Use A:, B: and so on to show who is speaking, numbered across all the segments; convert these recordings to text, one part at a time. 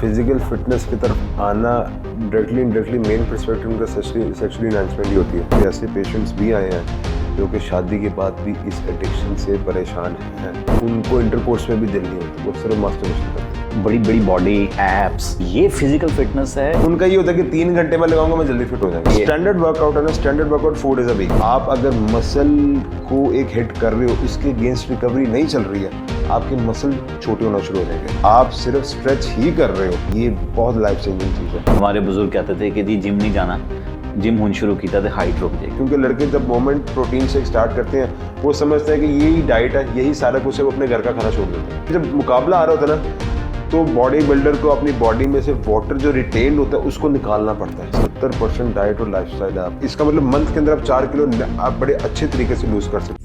A: Physical fitness की तरफ आना डायरेक्टली मेन पर्सपेक्टिव उनका सेक्सुअली एनहांसमेंट ही होती है। ऐसे पेशेंट्स भी आए हैं जो कि शादी के बाद भी इस एडिक्शन से परेशान हैं, उनको इंटरकोर्स में भी दिल नहीं होती, वो सिर्फ मास्टरबेशन करते हैं।
B: बड़ी बड़ी बॉडी, एब्स, ये फिजिकल फिटनेस है।
A: उनका ये होता है कि 3 घंटे में लगाऊंगा मैं जल्दी फिट हो जाएंगे। स्टैंडर्ड वर्कआउट है ना, standard workout 4 days a week. आप अगर मसल को एक हिट कर रहे हो, इसके अगेंस्ट रिकवरी नहीं चल रही है, आपके मसल छोटे होना शुरू हो जाएंगे। आप सिर्फ स्ट्रेच ही कर रहे हो, ये बहुत लाइफ चेंजिंग चीज़ है।
B: हमारे बुजुर्ग कहते थे कि जी जिम नहीं जाना, जिम होना शुरू किया था हाइट रुक जाएगी।
A: क्योंकि लड़के जब मोमेंट प्रोटीन से स्टार्ट करते हैं, वो समझते हैं कि यही डाइट है, यही सारा कुछ है, वो अपने घर का खाना छोड़ देते हैं। जब मुकाबला आ रहा होता है ना, तो बॉडी बिल्डर को अपनी बॉडी में से वाटर जो रिटेन होता है उसको निकालना पड़ता है। 70% डाइट और लाइफस्टाइल है। आप इसका मतलब मंथ के अंदर आप 4 किलो आप बड़े अच्छे तरीके से लूज कर सकते हैं।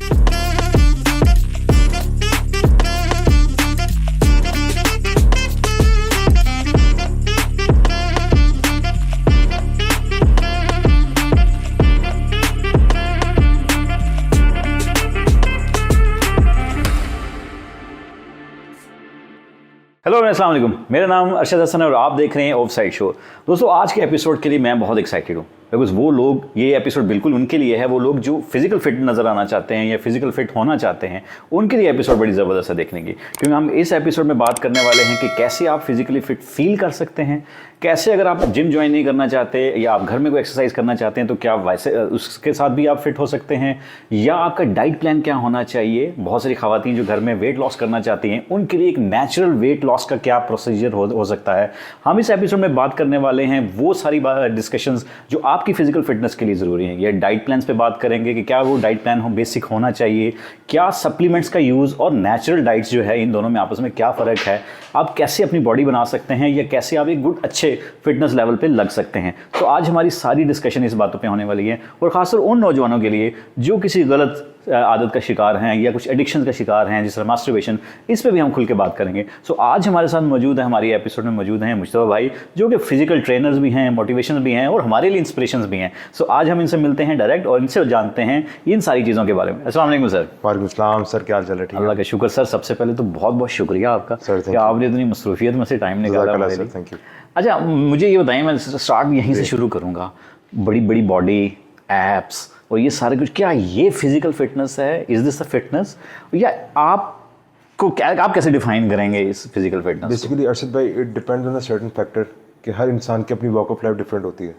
B: हेलो अस्सलाम वालेकुम, मेरा नाम अरशद हसन है और आप देख रहे हैं ऑफ साइड शो। दोस्तों, आज के एपिसोड के लिए मैं बहुत एक्साइटेड हूँ बिकॉज वो लोग, ये एपिसोड बिल्कुल उनके लिए है, वो लोग जो फिजिकल फिट नज़र आना चाहते हैं या फिजिकल फिट होना चाहते हैं, उनके लिए एपिसोड बड़ी ज़बरदस्त है देखने की। क्योंकि हम इस एपिसोड में बात करने वाले हैं कि कैसे आप फिजिकली फिट फील कर सकते हैं, कैसे अगर आप जिम ज्वाइन नहीं करना चाहते या आप घर में कोई एक्सरसाइज करना चाहते हैं तो क्या वैसे उसके साथ भी आप फिट हो सकते हैं, या आपका डाइट प्लान क्या होना चाहिए। बहुत सारी खवातीन जो घर में वेट लॉस करना चाहती हैं, उनके लिए एक नेचुरल वेट लॉस का क्या प्रोसीजर हो सकता है। हम इस एपिसोड में बात करने वाले हैं वो सारी डिस्कशंस जो आपकी फिजिकल फिटनेस के लिए ज़रूरी है। ये डाइट प्लान्स पे बात करेंगे कि क्या वो डाइट प्लान हो बेसिक होना चाहिए, क्या सप्लीमेंट्स का यूज़ और नेचुरल डाइट्स जो है इन दोनों में आपस में क्या फ़र्क है, आप कैसे अपनी बॉडी बना सकते हैं या कैसे आप एक गुड अच्छे फिटनेस लेवल पे लग सकते हैं। तो आज हमारी सारी डिस्कशन इस बातों पे होने वाली है और ख़ासकर उन नौजवानों के लिए जो किसी गलत आदत का शिकार हैं या कुछ एडिक्शन का शिकार हैं, जिस तरह मास्टरबेशन, इस पे भी हम खुल के बात करेंगे। सो आज हमारे साथ मौजूद है, हमारी एपिसोड में मौजूद हैं मुस्तफा भाई, जो कि फिजिकल ट्रेनर्स भी हैं, मोटिवेशन भी हैं और हमारे लिए इंस्पिरेशंस भी हैं। सो आज हम इनसे मिलते हैं डायरेक्ट और इनसे जानते हैं इन सारी चीज़ों के बारे में। अस्सलाम वालेकुम सर।
A: वालेकुम अस्सलाम सर, क्या हाल चाल है? ठीक है,
B: अल्लाह का शुक्र सर। सबसे पहले तो बहुत बहुत शुक्रिया आपका कि आपने इतनी मसरूफियत में से टाइम निकाला हमारे लिए।
A: Thank you.
B: अच्छा, मुझे ये बताइए, मैं स्टार्ट यहीं से शुरू करूँगा। बड़ी बड़ी बॉडी, एप्स और ये सारे कुछ, क्या ये फिजिकल फिटनेस है? Is this a fitness? या आपको क्या, आप कैसे डिफाइन करेंगे इस फिजिकल फिटनेस?
A: बेसिकली अर्शद भाई, it depends on a certain factor कि हर इंसान की अपनी वॉक ऑफ लाइफ डिफरेंट होती है।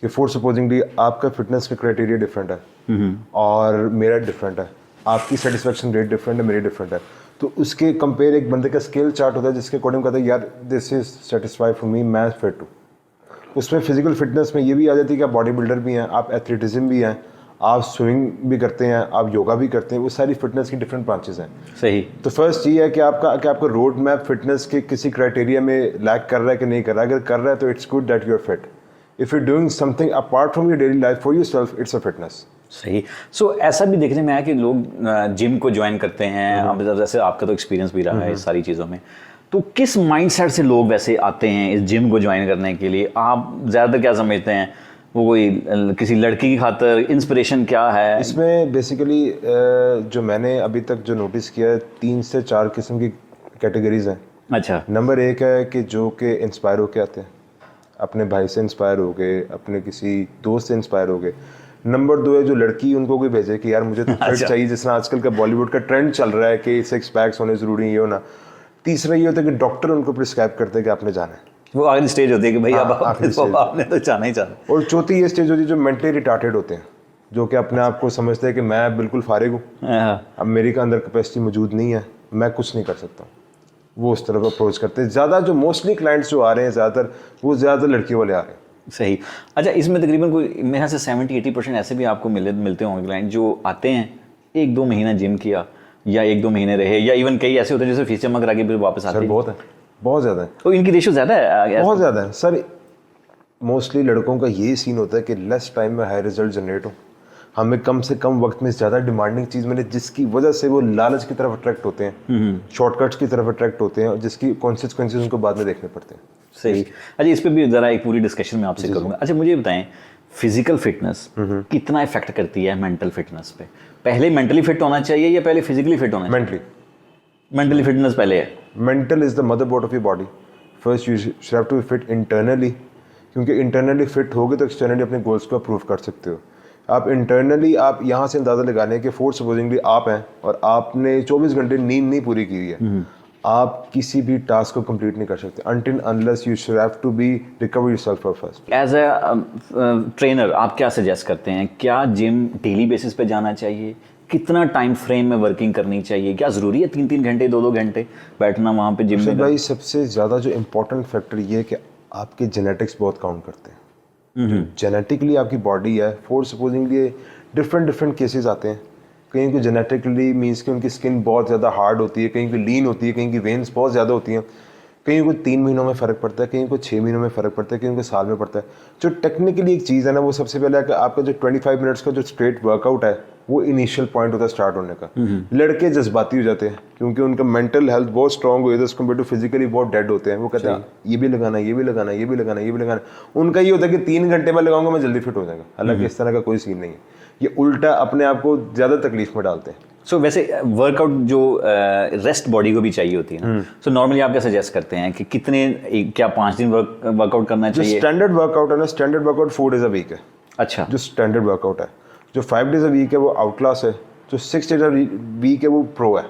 A: कि फॉर सपोजिंगली आपका फिटनेस का क्राइटेरिया डिफरेंट है और मेरा डिफरेंट है, आपकी सेटिस्फेक्शन रेट डिफरेंट है, मेरी डिफरेंट है। तो उसके कंपेयर एक बंदे का स्केल चार्ट होता है जिसके अकॉर्डिंग कहता है यार this is satisfy for me, मैं फिट हूँ। उसमें फिजिकल फिटनेस में ये भी आ जाती है कि आप बॉडी बिल्डर भी हैं, आप एथलेटिज्म भी हैं, आप स्विमिंग भी करते हैं, आप योगा भी करते हैं। वो सारी फिटनेस की डिफरेंट ब्रांचेस हैं।
B: सही।
A: तो फर्स्ट ये है कि आपका रोड मैप फिटनेस के किसी क्राइटेरिया में लैक कर रहा है कि नहीं कर रहा है। अगर कर रहा है तो it's good that you are fit. If you doing something apart from your daily life for yourself, it's a fitness.
B: सही। सो ऐसा भी देखने में आया कि लोग जिम को ज्वाइन करते हैं, अब जैसे आपका तो एक्सपीरियंस भी रहा है इस सारी चीज़ों में, तो किस माइंडसेट से लोग वैसे आते हैं इस जिम को ज्वाइन करने के लिए? आप ज़्यादातर क्या समझते हैं, वो कोई किसी लड़की की खातर इंस्पिरेशन क्या है
A: इसमें? बेसिकली जो मैंने अभी तक जो नोटिस किया है, 3 से 4 किस्म की कैटेगरीज हैं।
B: अच्छा।
A: नंबर 1 है कि जो कि इंस्पायर होके आते हैं, अपने भाई से इंस्पायर हो गए, अपने किसी दोस्त से इंस्पायर हो गए। नंबर 2 है जो लड़की उनको कोई भेजे कि यार मुझे तो फिट चाहिए, जिस तरह आजकल का बॉलीवुड का ट्रेंड चल रहा है कि 6 पैक्स होने ज़रूरी है, ये होना। तीसरा ये होता है कि डॉक्टर उनको प्रिस्क्राइब करते हैं कि आपने जाना है।
B: वो आखिरी स्टेज होती है कि भाई अब आपने तो जाना ही जाना।
A: और चौथी ये स्टेज होती है जो मेंटली रिटार्टेड होते हैं, जो कि अपने आप को समझते हैं कि मैं बिल्कुल फारिग हूँ, अब मेरे अंदर कैपेसिटी मौजूद नहीं है, मैं कुछ नहीं कर सकता। वो उस तरफ अप्रोच करते हैं ज़्यादा। जो मोस्टली क्लाइंट्स जो आ रहे हैं ज़्यादातर, वो ज़्यादातर लड़कियों वाले आ रहे हैं।
B: सही। अच्छा, इसमें तकरीबन कोई मेरे ख्याल से 70-80% ऐसे भी आपको मिलते होंगे क्लाइंट जो आते हैं, 1-2 महीना जिम किया या 1-2 महीने रहे, या इवन कई ऐसे होते हैं जैसे फीस जमा करा के फिर वापस आते हैं।
A: बहुत है, बहुत ज़्यादा है।
B: तो इनकी रेशो ज़्यादा है?
A: बहुत ज़्यादा है सर। मोस्टली लड़कों का यही सीन होता है कि लेस टाइम में हाई रिजल्ट जनरेट हो, हमें कम से कम वक्त में ज़्यादा डिमांडिंग चीज़ मिले, जिसकी वजह से वो लालच की तरफ अट्रैक्ट होते हैं, शॉर्टकट्स की तरफ अट्रैक्ट होते हैं और जिसकी कॉन्सिक्वेंसेस उनको बाद में देखने पड़ते हैं।
B: सही। अच्छा, इस पर भी ज़रा एक पूरी डिस्कशन में आपसे करूँगा। अच्छा, मुझे बताएं, फिजिकल फिटनेस कितना इफेक्ट करती है मेंटल फिटनेस पे? पहले मेंटली फिट होना चाहिए या पहले फिजिकली फिट होना चाहिए?
A: मेंटली
B: फिटनेस पहले है।
A: Mental is the motherboard of your body. First you should have to be fit internally, क्योंकि इंटरनली फिट होगे तो एक्सटर्नली अपने गोल्स को अप्रूव कर सकते हो। आप इंटरनली आप यहाँ से अंदाज़ा लगा लें कि फोर्स सपोजिंगली आप हैं और आपने 24 घंटे नींद नहीं पूरी की हुई है, आप किसी भी टास्क को कंप्लीट नहीं कर सकते until unless you should have to be recover yourself first।
B: As a trainer आप क्या सजेस्ट करते हैं, क्या जिम डेली बेसिस पे जाना चाहिए, कितना टाइम फ्रेम में वर्किंग करनी चाहिए, क्या ज़रूरी है 3-3 घंटे 2-2 घंटे बैठना वहाँ पे जिम में?
A: भाई सबसे ज़्यादा जो इम्पोर्टेंट फैक्टर ये है कि आपके जेनेटिक्स बहुत काउंट करते हैं। जेनेटिकली आपकी बॉडी है, फोर्स सपोजिंगली डिफरेंट केसेस आते हैं। कहीं को जेनेटिकली मीन्स कि उनकी स्किन बहुत ज़्यादा हार्ड होती है, कहीं की लीन होती है, कहीं की वेन्स बहुत ज़्यादा होती हैं, कहीं को 3 महीनों में फ़र्क पड़ता है, कहीं को 6 महीनों में फ़र्क पड़ता है, कहीं को साल में पड़ता है। जो टेक्निकली एक चीज़ है ना, वो सबसे पहले है कि आपका जो 25 मिनट्स का जो स्ट्रेट वर्कआउट है वो इनिशियल पॉइंट होता है स्टार्ट होने का। लड़के जज्बाती हो जाते हैं क्योंकि उनका मेंटल हेल्थ बहुत स्ट्रांग हो जाता है कम्पेयर टू फिजिकली बहुत डेड होते हैं। वो कहते हैं ये भी लगाना, ये भी लगाना, ये भी लगाना, ये भी लगाना। उनका ये होता है कि 3 घंटे में लगाऊंगा मैं जल्दी फिट हो जाएगा। हालांकि इस तरह का कोई सीन नहीं है, ये उल्टा अपने आप को ज़्यादा तकलीफ में डालते हैं।
B: सो वैसे वर्कआउट जो रेस्ट बॉडी को भी चाहिए होती है ना, सो नॉर्मली आप क्या सजेस्ट करते हैं कि क्या 5 दिन वर्कआउट करना चाहिए?
A: स्टैंडर्ड वर्कआउट है ना, standard workout 4 days a week है।
B: अच्छा,
A: जो स्टैंडर्ड वर्कआउट है, जो 5 डेज अ वीक है वो आउट क्लास है, जो 6 डेज अ वीक है वो प्रो है।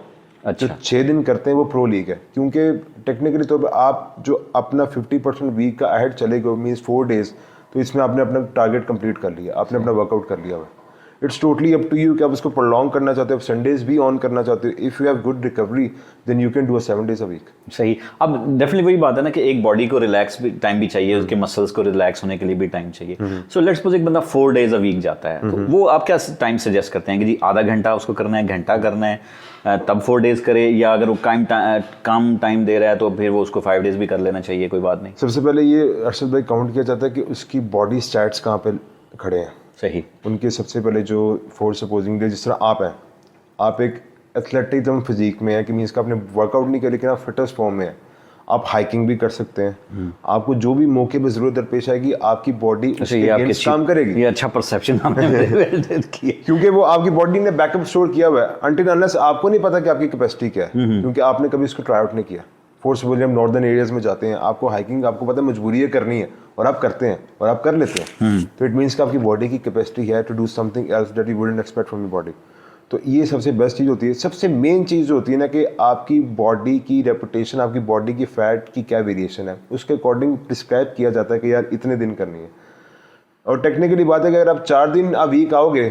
B: अच्छा,
A: जो 6 दिन करते हैं वो प्रो लीग है, क्योंकि टेक्निकली तौर पर आप जो अपना 50% वीक का अहेड चले गए मीन्स 4 डेज, तो इसमें आपने अपना टारगेट कंप्लीट कर लिया, आपने अपना वर्कआउट कर लिया हुआ। It's totally up to you कि आप उसको प्रोलॉन्ग करना चाहते हो, आप संडेज भी ऑन करना चाहते हो। If you have good recovery then you can do 7 days a week.
B: सही। अब डेफिनेटली वही बात है ना कि एक बॉडी को रिलैक्स भी टाइम भी चाहिए, उसके मसल्स को रिलैक्स होने के लिए भी टाइम चाहिए। सो लेट्स सपोज एक बंदा 4 डेज अ वीक जाता है, तो वो आप क्या टाइम सजेस्ट करते हैं कि जी आधा घंटा उसको करना है, घंटा करना है, तब 4 डेज करे, या अगर वो कम टाइम दे रहा है तो फिर वो उसको 5 डेज भी कर लेना चाहिए, कोई बात नहीं?
A: सबसे पहले ये अरशद भाई काउंट किया जाता है कि उसकी बॉडी स्टैट्स कहाँ पे खड़े हैं।
B: सही।
A: उनके सबसे पहले जो फोर्स सपोजिंग डे, जिस तरह आप हैं, आप एक एथलेटिक एकदम फिजिक में है कि मीन्स का आपने वर्कआउट नहीं किया लेकिन आप फिटेस्ट फॉर्म में है, आप हाइकिंग भी कर सकते हैं। आपको जो भी मौके पर जरूरत दरपेश आएगी आपकी बॉडी उसके अगेंस्ट काम करेगी।
B: ये अच्छा परसेप्शन आपने किया,
A: क्योंकि वो आपकी बॉडी ने बैकअप स्टोर किया हुआ है अनटिल अनलेस आपको नहीं पता कि आपकी कैपेसिटी क्या है, क्योंकि आपने कभी इसको ट्राई आउट नहीं किया। फोर्स बोलिए हम नॉर्दर्न एरियाज में जाते हैं, आपको हाइकिंग आपको पता है मजबूरी है करनी है और आप करते हैं और आप कर लेते हैं, तो इट मीन्स कि आपकी बॉडी की कैपेसिटी है to do something else that you wouldn't expect from your body. तो ये सबसे बेस्ट चीज़ होती है। सबसे मेन चीज़ जो होती है ना कि आपकी बॉडी की रेपुटेशन, आपकी बॉडी की फैट की क्या वेरिएशन है, उसके अकॉर्डिंग प्रिस्क्राइब किया जाता है कि यार इतने दिन करनी है। और टेक्निकली बात है कि अगर आप 4 दिन अ वीक आओगे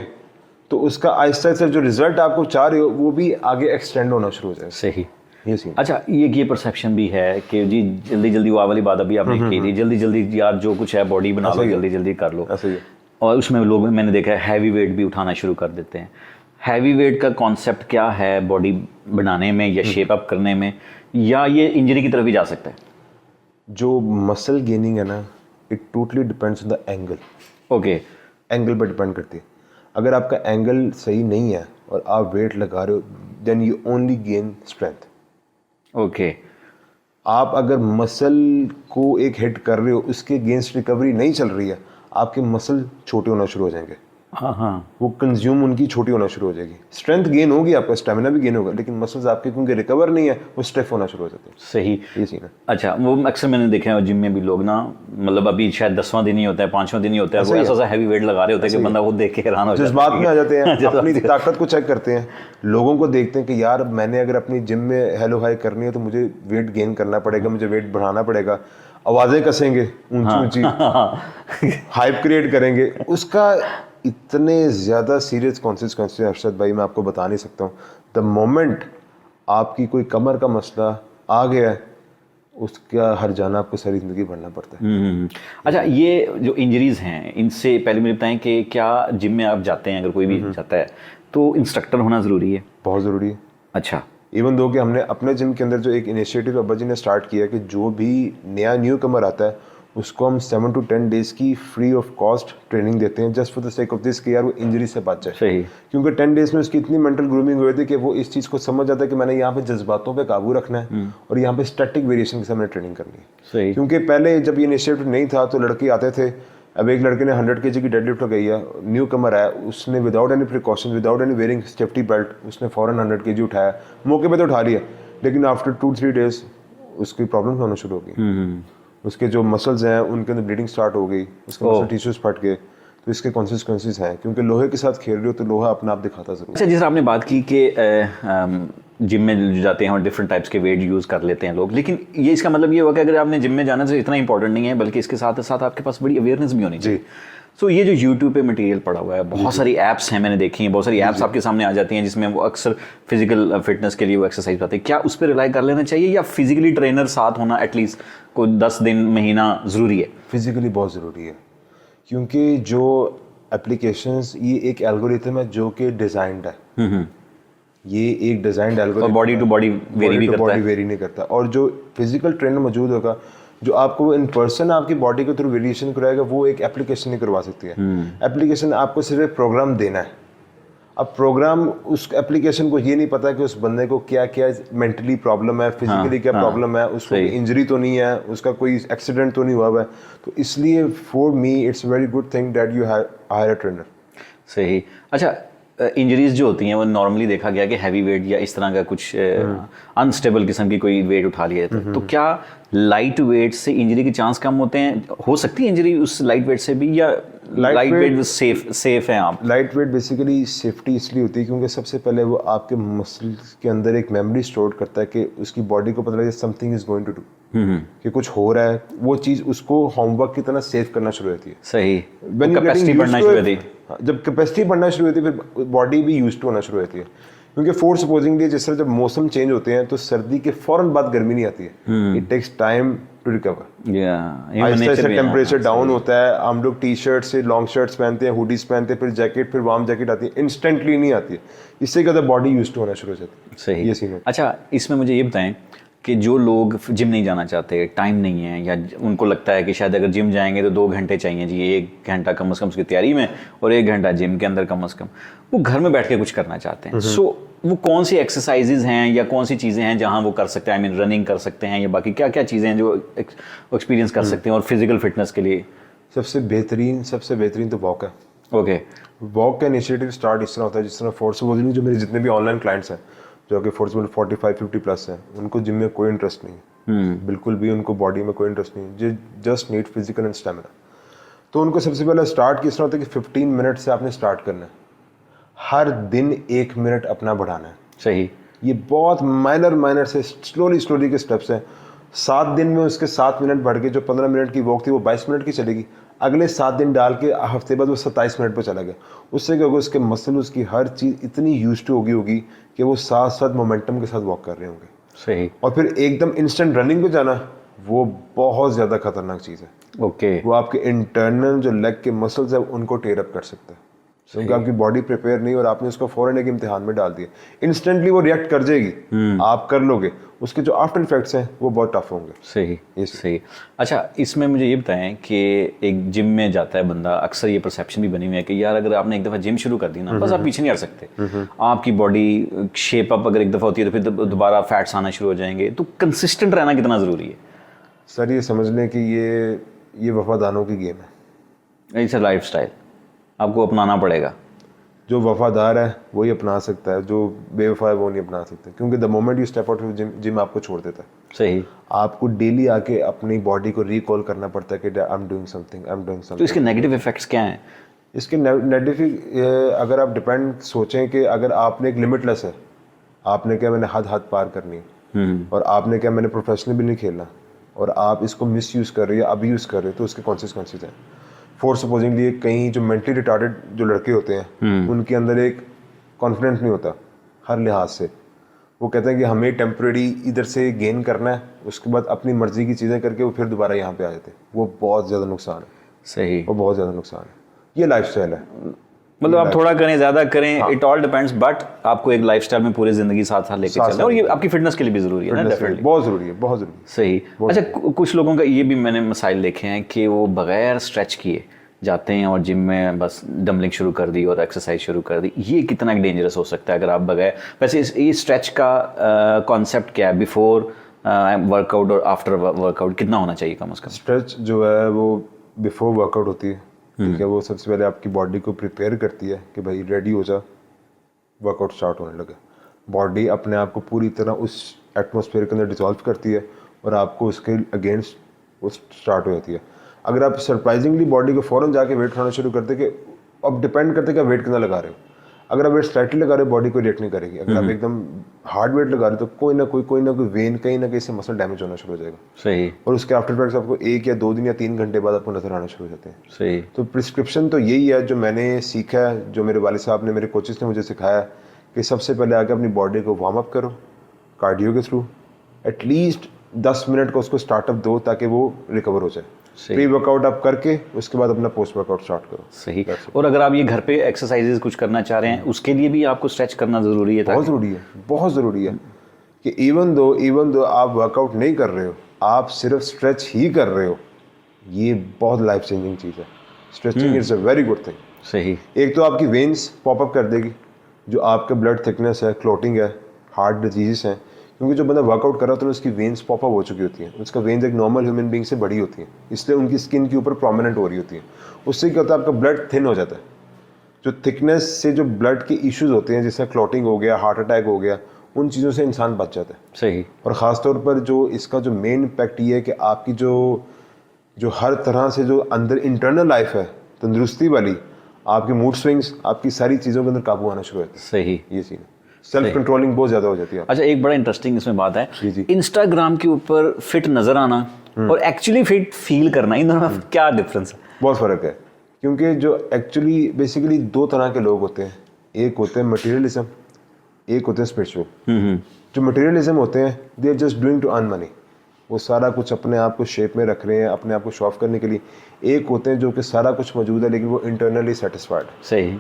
A: तो उसका आहिस्ता आहिस्ता जो रिजल्ट आपको चाह रहे हो वो भी आगे एक्सटेंड होना शुरू हो जाएगा।
B: सही।
A: ये सीन।
B: अच्छा, ये परसेप्शन भी है कि जी जल्दी जल्दी, वो वाली बात अभी आपने की थी, जल्दी जल्दी यार जो कुछ है बॉडी बना लो, जल्दी जल्दी कर लो।
A: ऐसा ही है।
B: और उसमें लोग, मैंने देखा है, हैवी वेट भी उठाना शुरू कर देते हैं। हैवी वेट का कॉन्सेप्ट क्या है बॉडी बनाने में या शेप अप करने में, या ये इंजरी की तरफ भी जा सकता है?
A: जो मसल गेनिंग है ना, it totally depends on the angle.
B: Okay,
A: angle पर डिपेंड करती है। अगर आपका एंगल सही नहीं है और आप वेट लगा रहे हो then you only gain strength.
B: Okay,
A: आप अगर मसल को एक हिट कर रहे हो, उसके अगेंस्ट रिकवरी नहीं चल रही है, आपके मसल छोटे होना शुरू हो जाएंगे।
B: हाँ हाँ,
A: वो कंज्यूम उनकी छोटी होना शुरू हो जाएगी। स्ट्रेंथ गेन होगी, आपका स्टेमिना भी गेन होगा, लेकिन मसल्स आपके क्योंकि रिकवर नहीं है वो स्टिफ होना शुरू हो जाते हैं।
B: सही।
A: ये सीन है।
B: अच्छा, वो अक्सर मैंने देखा है जिम में भी लोग ना, मतलब अभी शायद 10वां दिन ही होता है, 5वां दिन ही होता है, वो ऐसा हैवी वेट लगा रहे होते हैं कि बंदा वो देख के हैरान हो जाता है।
A: जज्बात में आ जाते हैं, अपनी ताकत को चेक करते हैं, लोगों को देखते हैं कि यार मैंने अगर अपनी जिम में हेलो हाई करनी है तो मुझे वेट गेन करना पड़ेगा, मुझे वेट बढ़ाना पड़ेगा, आवाज़ें कसेंगे ऊंची ऊंची, हाइप क्रिएट करेंगे। उसका इतने ज़्यादा सीरियस कॉन्सिक्वेंसेस अरशद भाई मैं आपको बता नहीं सकता हूँ। द मोमेंट आपकी कोई कमर का मसला आ गया है, उसका हर जाना आपको सारी ज़िंदगी भरना पड़ता है।
B: अच्छा, ये जो इंजरीज हैं, इनसे पहले मुझे बताएं कि क्या जिम में आप जाते हैं, अगर कोई भी जाता है तो इंस्ट्रक्टर होना ज़रूरी है?
A: बहुत ज़रूरी है।
B: अच्छा,
A: इवन दो कि हमने अपने जिम के अंदर जो एक इनिशिएटिव अब्बा जी ने स्टार्ट किया कि जो भी नया न्यू कमर आता है उसको हम 7 to 10 डेज़ की फ्री ऑफ कॉस्ट ट्रेनिंग देते हैं, just for the sake of this कि यार वो इंजरी से बच जाए।
B: सही।
A: क्योंकि 10 डेज़ में उसकी इतनी मेंटल ग्रूमिंग हुई थी कि वो इस चीज़ को समझ जाता है कि मैंने यहाँ पे जज्बातों पे काबू रखना है और यहाँ पे स्टैटिक वेरिएशन के साथ मैंने ट्रेनिंग करनी है।
B: सही।
A: क्योंकि पहले जब ये इनिशिएटिव नहीं था तो लड़के आते थे, अब एक लड़के ने 100 kg की डेडलिफ्ट लगाई है, न्यू कमर है, उसने without any precaution, without any wearing safety belt, उसने फ़ौरन 100 kg उठाया, मौके पे तो उठा लिया, लेकिन आफ्टर 2-3 डेज़ उसकी प्रॉब्लम होना शुरू हो गई, उसके जो मसल्स हैं उनके अंदर ब्लीडिंग स्टार्ट हो गई, उसके मसल टिश्यूज फट गए। तो इसके कॉन्सिक्वेंसेज हैं, क्योंकि लोहे के साथ खेल रहे हो तो लोहा अपना आप दिखाता जरूर।
B: अच्छा, जैसे आपने बात की कि जिम में जाते हैं और डिफरेंट टाइप्स के वेट यूज़ कर लेते हैं लोग, लेकिन ये इसका मतलब ये हुआ कि अगर आपने जिम में जाना तो इतना इंपॉर्टेंट नहीं है, बल्कि इसके साथ साथ आपके पास बड़ी अवेयरनेस भी होनी चाहिए। सो ये जो यूट्यूब पे मटेरियल पड़ा हुआ है, बहुत सारी ऐप्स हैं, मैंने देखी हैं, बहुत सारी ऐप्स आपके सामने आ जाती हैं जिसमें वो अक्सर फिजिकल फिटनेस के लिए वो एक्सरसाइज बताते हैं। क्या उस पर रिलाई कर लेना चाहिए या फिजिकली ट्रेनर साथ होना एटलीस्ट कोई 10 दिन महीना ज़रूरी है?
A: फिजिकली बहुत ज़रूरी है, क्योंकि जो एप्लीकेशंस, ये एक एल्गोरिथम है जो कि डिज़ाइंड है। ये एक डिज़ाइंड एल्गोरिथम,
B: और बॉडी टू बॉडी वेरी भी करता है।
A: वेरी नहीं करता। और जो फिजिकल ट्रेनर मौजूद होगा, जो आपको इन पर्सन आपकी बॉडी के थ्रू वेरिएशन कराएगा, वो एक एप्लीकेशन नहीं करवा सकती है। एप्लीकेशन आपको सिर्फ एक प्रोग्राम देना है। अब प्रोग्राम, उस एप्लीकेशन को ये नहीं पता कि उस बंदे को क्या क्या मेंटली प्रॉब्लम है, फिजिकली क्या प्रॉब्लम है, उसको इंजरी तो नहीं है, उसका कोई एक्सीडेंट तो नहीं हुआ है। तो इसलिए for me it's very good thing that you hire a trainer.
B: सही। अच्छा, इंजरीज जो होती हैं वो नॉर्मली देखा गया कि हैवी वेट या इस तरह का कुछ अनस्टेबल किस्म की कोई वेट उठा लिया जाता है, तो क्या लाइट वेट से इंजरी के चांस कम होते हैं? हो सकती है इंजरी उस लाइट वेट से भी, या लाइट वेट सेफ है? आप
A: लाइट वेट बेसिकली सेफ्टी इसलिए होती है क्योंकि सबसे पहले वो आपके मसल के अंदर एक मेमोरी स्टोर करता है कि उसकी बॉडी को पता लगे something is going to do, कि कुछ हो रहा है। वो चीज़ उसको होमवर्क की तरह सेव करना शुरू होती है।
B: सही। कैपेसिटी बढ़ना शुरू होती है।
A: जब कैपेसिटी बढ़ना शुरू होती है, फिर बॉडी भी यूज टू होना शुरू होती है। क्योंकि फोर सपोजिंगली जिस तरह जब मौसम चेंज होते हैं तो सर्दी के फौरन बाद गर्मी नहीं आती है। It takes time to recover. आहिस्ता आहिस्ता टेम्परेचर डाउन होता है। हम लोग टी शर्ट से लॉन्ग शर्ट्स पहनते हैं, हुडीज पहनते हैं, फिर जैकेट, फिर वार्म जैकेट आती है, इंस्टेंटली नहीं आती है। इससे क्या बॉडी यूज टू होना शुरू हो जाती है।
B: सही।
A: ये सीन है।
B: अच्छा, इसमें मुझे ये बताएं कि जो लोग जिम नहीं जाना चाहते, टाइम नहीं है, या उनको लगता है कि शायद अगर जिम जाएंगे तो 2 घंटे चाहिए जी, 1 घंटा कम से कम उसकी तैयारी में और 1 घंटा जिम के अंदर कम से कम, वो घर में बैठ के कुछ करना चाहते हैं। सो वो कौन सी एक्सरसाइजेज हैं या कौन सी चीज़ें हैं जहां वो कर सकते हैं? आई मीन रनिंग कर सकते हैं या बाकी क्या क्या चीज़ें हैं जो एक्सपीरियंस कर सकते हैं और फिजिकल फिटनेस के लिए?
A: सबसे बेहतरीन तो वॉक है।
B: ओके।
A: वॉक का इनिशिएटिव स्टार्ट इस तरह होता है जिस तरह फोर्सफुली जो मेरे जितने भी ऑनलाइन क्लाइंट्स हैं जो कि फोर्सफुल 45-50 प्लस हैं, उनको जिम में कोई इंटरेस्ट नहीं है। बिल्कुल भी उनको बॉडी में कोई इंटरेस्ट नहीं है। Just need physical and stamina. तो उनको सबसे पहले स्टार्ट किस तरह होता है कि 15 मिनट से आपने स्टार्ट करना है। हर दिन 1 मिनट अपना बढ़ाना है।
B: सही।
A: ये बहुत माइनर से स्लोली के स्टेप्स हैं। 7 दिन में उसके 7 मिनट बढ़ के जो 15 मिनट की वॉक थी वो 22 मिनट की चलेगी। अगले 7 दिन डाल के हफ्ते बाद वो 27 मिनट पर चला गया। उससे क्या होगा, उसके मसल, उसकी हर चीज़ इतनी यूज टू होगी कि वो साथ साथ मोमेंटम के साथ वॉक कर रहे होंगे।
B: सही।
A: और फिर एकदम इंस्टेंट रनिंग पे जाना, वो बहुत ज़्यादा खतरनाक चीज़ है।
B: ओके।
A: वो आपके इंटरनल जो लेग के मसल्स है उनको टेयर अप कर सकता है, क्योंकि आपकी बॉडी प्रिपेयर नहीं और आपने उसको फौरन एक इम्तिहान में डाल दिया। इंस्टेंटली वो रिएक्ट कर जाएगी, आप कर लोगे, उसके जो आफ्टर इफेक्ट्स हैं वो बहुत टफ होंगे।
B: सही। सही। अच्छा, इसमें मुझे ये बताएं कि एक जिम में जाता है बंदा, अक्सर ये परसेप्शन भी बनी हुई है कि यार अगर आपने एक दफ़ा जिम शुरू कर दी ना, बस आप पीछे नहीं हट सकते। आपकी बॉडी शेप अप अगर एक दफ़ा होती है तो फिर दोबारा फैट्स आना शुरू हो जाएंगे। तो कंसिस्टेंट रहना कितना ज़रूरी है?
A: सर ये समझ लें कि ये वफादारों की गेम है।
B: इट्स अ लाइफ स्टाइल, आपको अपनाना पड़ेगा।
A: जो वफादार है वही अपना सकता है, जो बेवफा है वो नहीं अपना सकता, क्योंकि the moment you step out gym आपको छोड़ देता है।
B: सही।
A: आपको डेली आके अपनी बॉडी को रिकॉल करना पड़ता है कि आई एम डूइंग समथिंग।
B: तो इसके नेगेटिव इफेक्ट्स क्या हैं?
A: इसके नेगेटिव अगर आप डिपेंड सोचें कि अगर आपने एक लिमिटलेस है, आपने क्या मैंने हद पार करनी है, और आपने क्या मैंने प्रोफेशनल भी नहीं खेलना, और आप इसको मिस यूज़ कर रहे हो या अब यूज़ कर रहे हो, तो उसके कॉन्सिक्वेंसेज हैं। फॉर सपोजिंगली कहीं जो मेंटली रिटार्डेड जो लड़के होते हैं उनके अंदर एक कॉन्फिडेंस नहीं होता हर लिहाज से। वो कहते हैं कि हमें टेम्परेरी इधर से गेन करना है, उसके बाद अपनी मर्जी की चीज़ें करके वो फिर दोबारा यहाँ पे आ जाते हैं। वो बहुत ज़्यादा नुकसान है।
B: सही।
A: वो बहुत ज़्यादा नुकसान है। ये लाइफस्टाइल है।
B: मतलब आप थोड़ा करें, ज़्यादा करें, इट ऑल डिपेंड्स, बट आपको एक लाइफस्टाइल में पूरी ज़िंदगी साथ लेके चलना है, और ये आपकी फिटनेस के लिए भी ज़रूरी है ना। डेफिनेटली
A: बहुत ज़रूरी है, बहुत ज़रूरी।
B: सही। अच्छा, कुछ लोगों का ये भी मैंने मसाइल देखे हैं कि वो बगैर स्ट्रेच किए जाते हैं और जिम में बस डंबलिंग शुरू कर दी और एक्सरसाइज शुरू कर दी। ये कितना डेंजरस हो सकता है अगर आप बगैर, वैसे ये स्ट्रेच का कॉन्सेप्ट क्या है? बिफोर वर्कआउट और आफ्टर वर्कआउट कितना होना चाहिए कम से कम?
A: स्ट्रेच जो है वो बिफोर वर्कआउट होती है, ठीक है। वो सबसे पहले आपकी बॉडी को प्रिपेयर करती है कि भाई रेडी हो जा, वर्कआउट स्टार्ट होने लगे। बॉडी अपने आप को पूरी तरह उस एटमॉस्फेयर के अंदर डिसॉल्व करती है, और आपको उसके अगेंस्ट वो स्टार्ट हो जाती है। अगर आप सरप्राइजिंगली बॉडी को फ़ौरन जाके वेट उठाना शुरू करते कि अब डिपेंड करते कि आप वेट कितना लगा रहे हो। अगर आप वेट स्लाइटली लगा रहे हो बॉडी को रिएक्ट नहीं करेगी। अगर आप एकदम हार्ड वेट लगा रहे हो तो कोई ना कोई वेन कहीं ना कहीं से मसल डैमेज होना शुरू हो जाएगा।
B: सही।
A: और उसके आफ्टर इफेक्ट्स आपको 1 या 2 दिन या 3 घंटे बाद आपको नजर आना शुरू हो जाते हैं।
B: सही।
A: तो प्रिस्क्रिप्शन तो यही है जो मैंने सीखा है, जो मेरे वालिद साहब ने, मेरे कोचेस ने मुझे सिखाया कि सबसे पहले आके अपनी बॉडी को वार्म अप करो कार्डियो के थ्रू, एटलीस्ट 10 मिनट का उसको स्टार्टअप दो ताकि वो रिकवर हो जाए। प्री वर्कआउट आप करके उसके बाद अपना पोस्ट वर्कआउट स्टार्ट करो।
B: सही। और अगर आप ये घर पे एक्सरसाइजेज कुछ करना चाह रहे हैं उसके लिए भी आपको स्ट्रेच करना ज़रूरी है?
A: बहुत ज़रूरी है, बहुत ज़रूरी है कि इवन दो आप वर्कआउट नहीं कर रहे हो, आप सिर्फ स्ट्रेच ही कर रहे हो, ये बहुत लाइफ चेंजिंग चीज़ है। Stretching is a very good thing.
B: सही।
A: एक तो आपकी वेन्स पॉपअप कर देगी, जो आपका ब्लड थिकनेस है, क्लोटिंग है, हार्ट डिजीज़ हैं, क्योंकि जो बंदा वर्कआउट कर रहा होता है उसकी वेन्स पॉपअप हो चुकी होती हैं। उसका वेन्स एक नॉर्मल ह्यूमन बीइंग से बड़ी होती हैं, इसलिए उनकी स्किन के ऊपर प्रोमिनेंट हो रही होती हैं। उससे क्या होता है, आपका ब्लड थिन हो जाता है। जो थिकनेस से जो ब्लड के इश्यूज होते हैं, जैसे क्लॉटिंग हो गया, हार्ट अटैक हो गया, उन चीज़ों से इंसान बच जाता है।
B: सही।
A: और ख़ास तौर पर जो इसका जो मेन इम्पैक्ट ये है कि आपकी जो हर तरह से जो अंदर इंटरनल लाइफ है तंदुरुस्ती वाली, आपकी मूड स्विंग्स, आपकी सारी चीज़ों के अंदर काबू आना शुरू होता है।
B: सही।
A: ये सीन है, सेल्फ कंट्रोलिंग बहुत ज़्यादा हो जाती है।
B: अच्छा, एक बड़ा इंटरेस्टिंग इसमें बात है,
A: जी।
B: इंस्टाग्राम के ऊपर फिट नजर आना और एक्चुअली फिट फील करना, इन दोनों में क्या डिफरेंस है?
A: बहुत फ़र्क है, क्योंकि जो एक्चुअली बेसिकली 2 तरह के लोग होते हैं। एक होते हैं मटेरियलिज्म, एक होते हैं स्पिरिचुअल। जो मटेरियलिज्म होते हैं, they are just doing to earn money, वो सारा कुछ अपने आप को शेप में रख रहे हैं, अपने आप को शो ऑफ करने के लिए। एक होते हैं जो कि सारा कुछ मौजूद है लेकिन वो इंटरनली सेटिस्फाइड।
B: सही।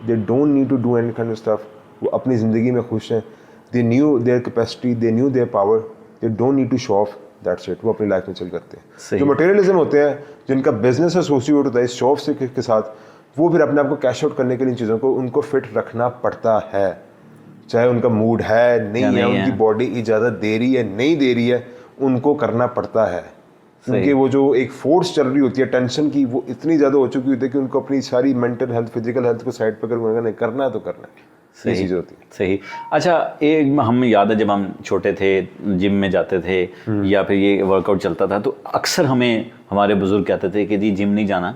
A: They don't need to do any kind of stuff, वो अपनी ज़िंदगी में खुश हैं। They knew their capacity, they knew their power, they don't need to show off, that's it. वो अपनी लाइफ में चल करते हैं। जो मटेरियलिज्म होते हैं, जिनका बिजनेस एसोसिएट होता है इस शो ऑफ के साथ, वो फिर अपने आप को कैश आउट करने के लिए इन चीज़ों को उनको फिट रखना पड़ता है, चाहे उनका मूड है नहीं है, उनकी बॉडी इजाज़त दे रही है नहीं दे रही है, उनको करना पड़ता है। क्योंकि वो जो एक फोर्स चल रही होती है टेंशन की, वो इतनी ज़्यादा हो चुकी होती है कि उनको अपनी सारी मेंटल हेल्थ, फिजिकल हेल्थ को साइड पर करके करना है तो करना है। सही चीज़ होती है।
B: सही। अच्छा, एक हमें याद है जब हम छोटे थे, जिम में जाते थे या फिर ये वर्कआउट चलता था, तो अक्सर हमें हमारे बुजुर्ग कहते थे कि जी जिम नहीं जाना,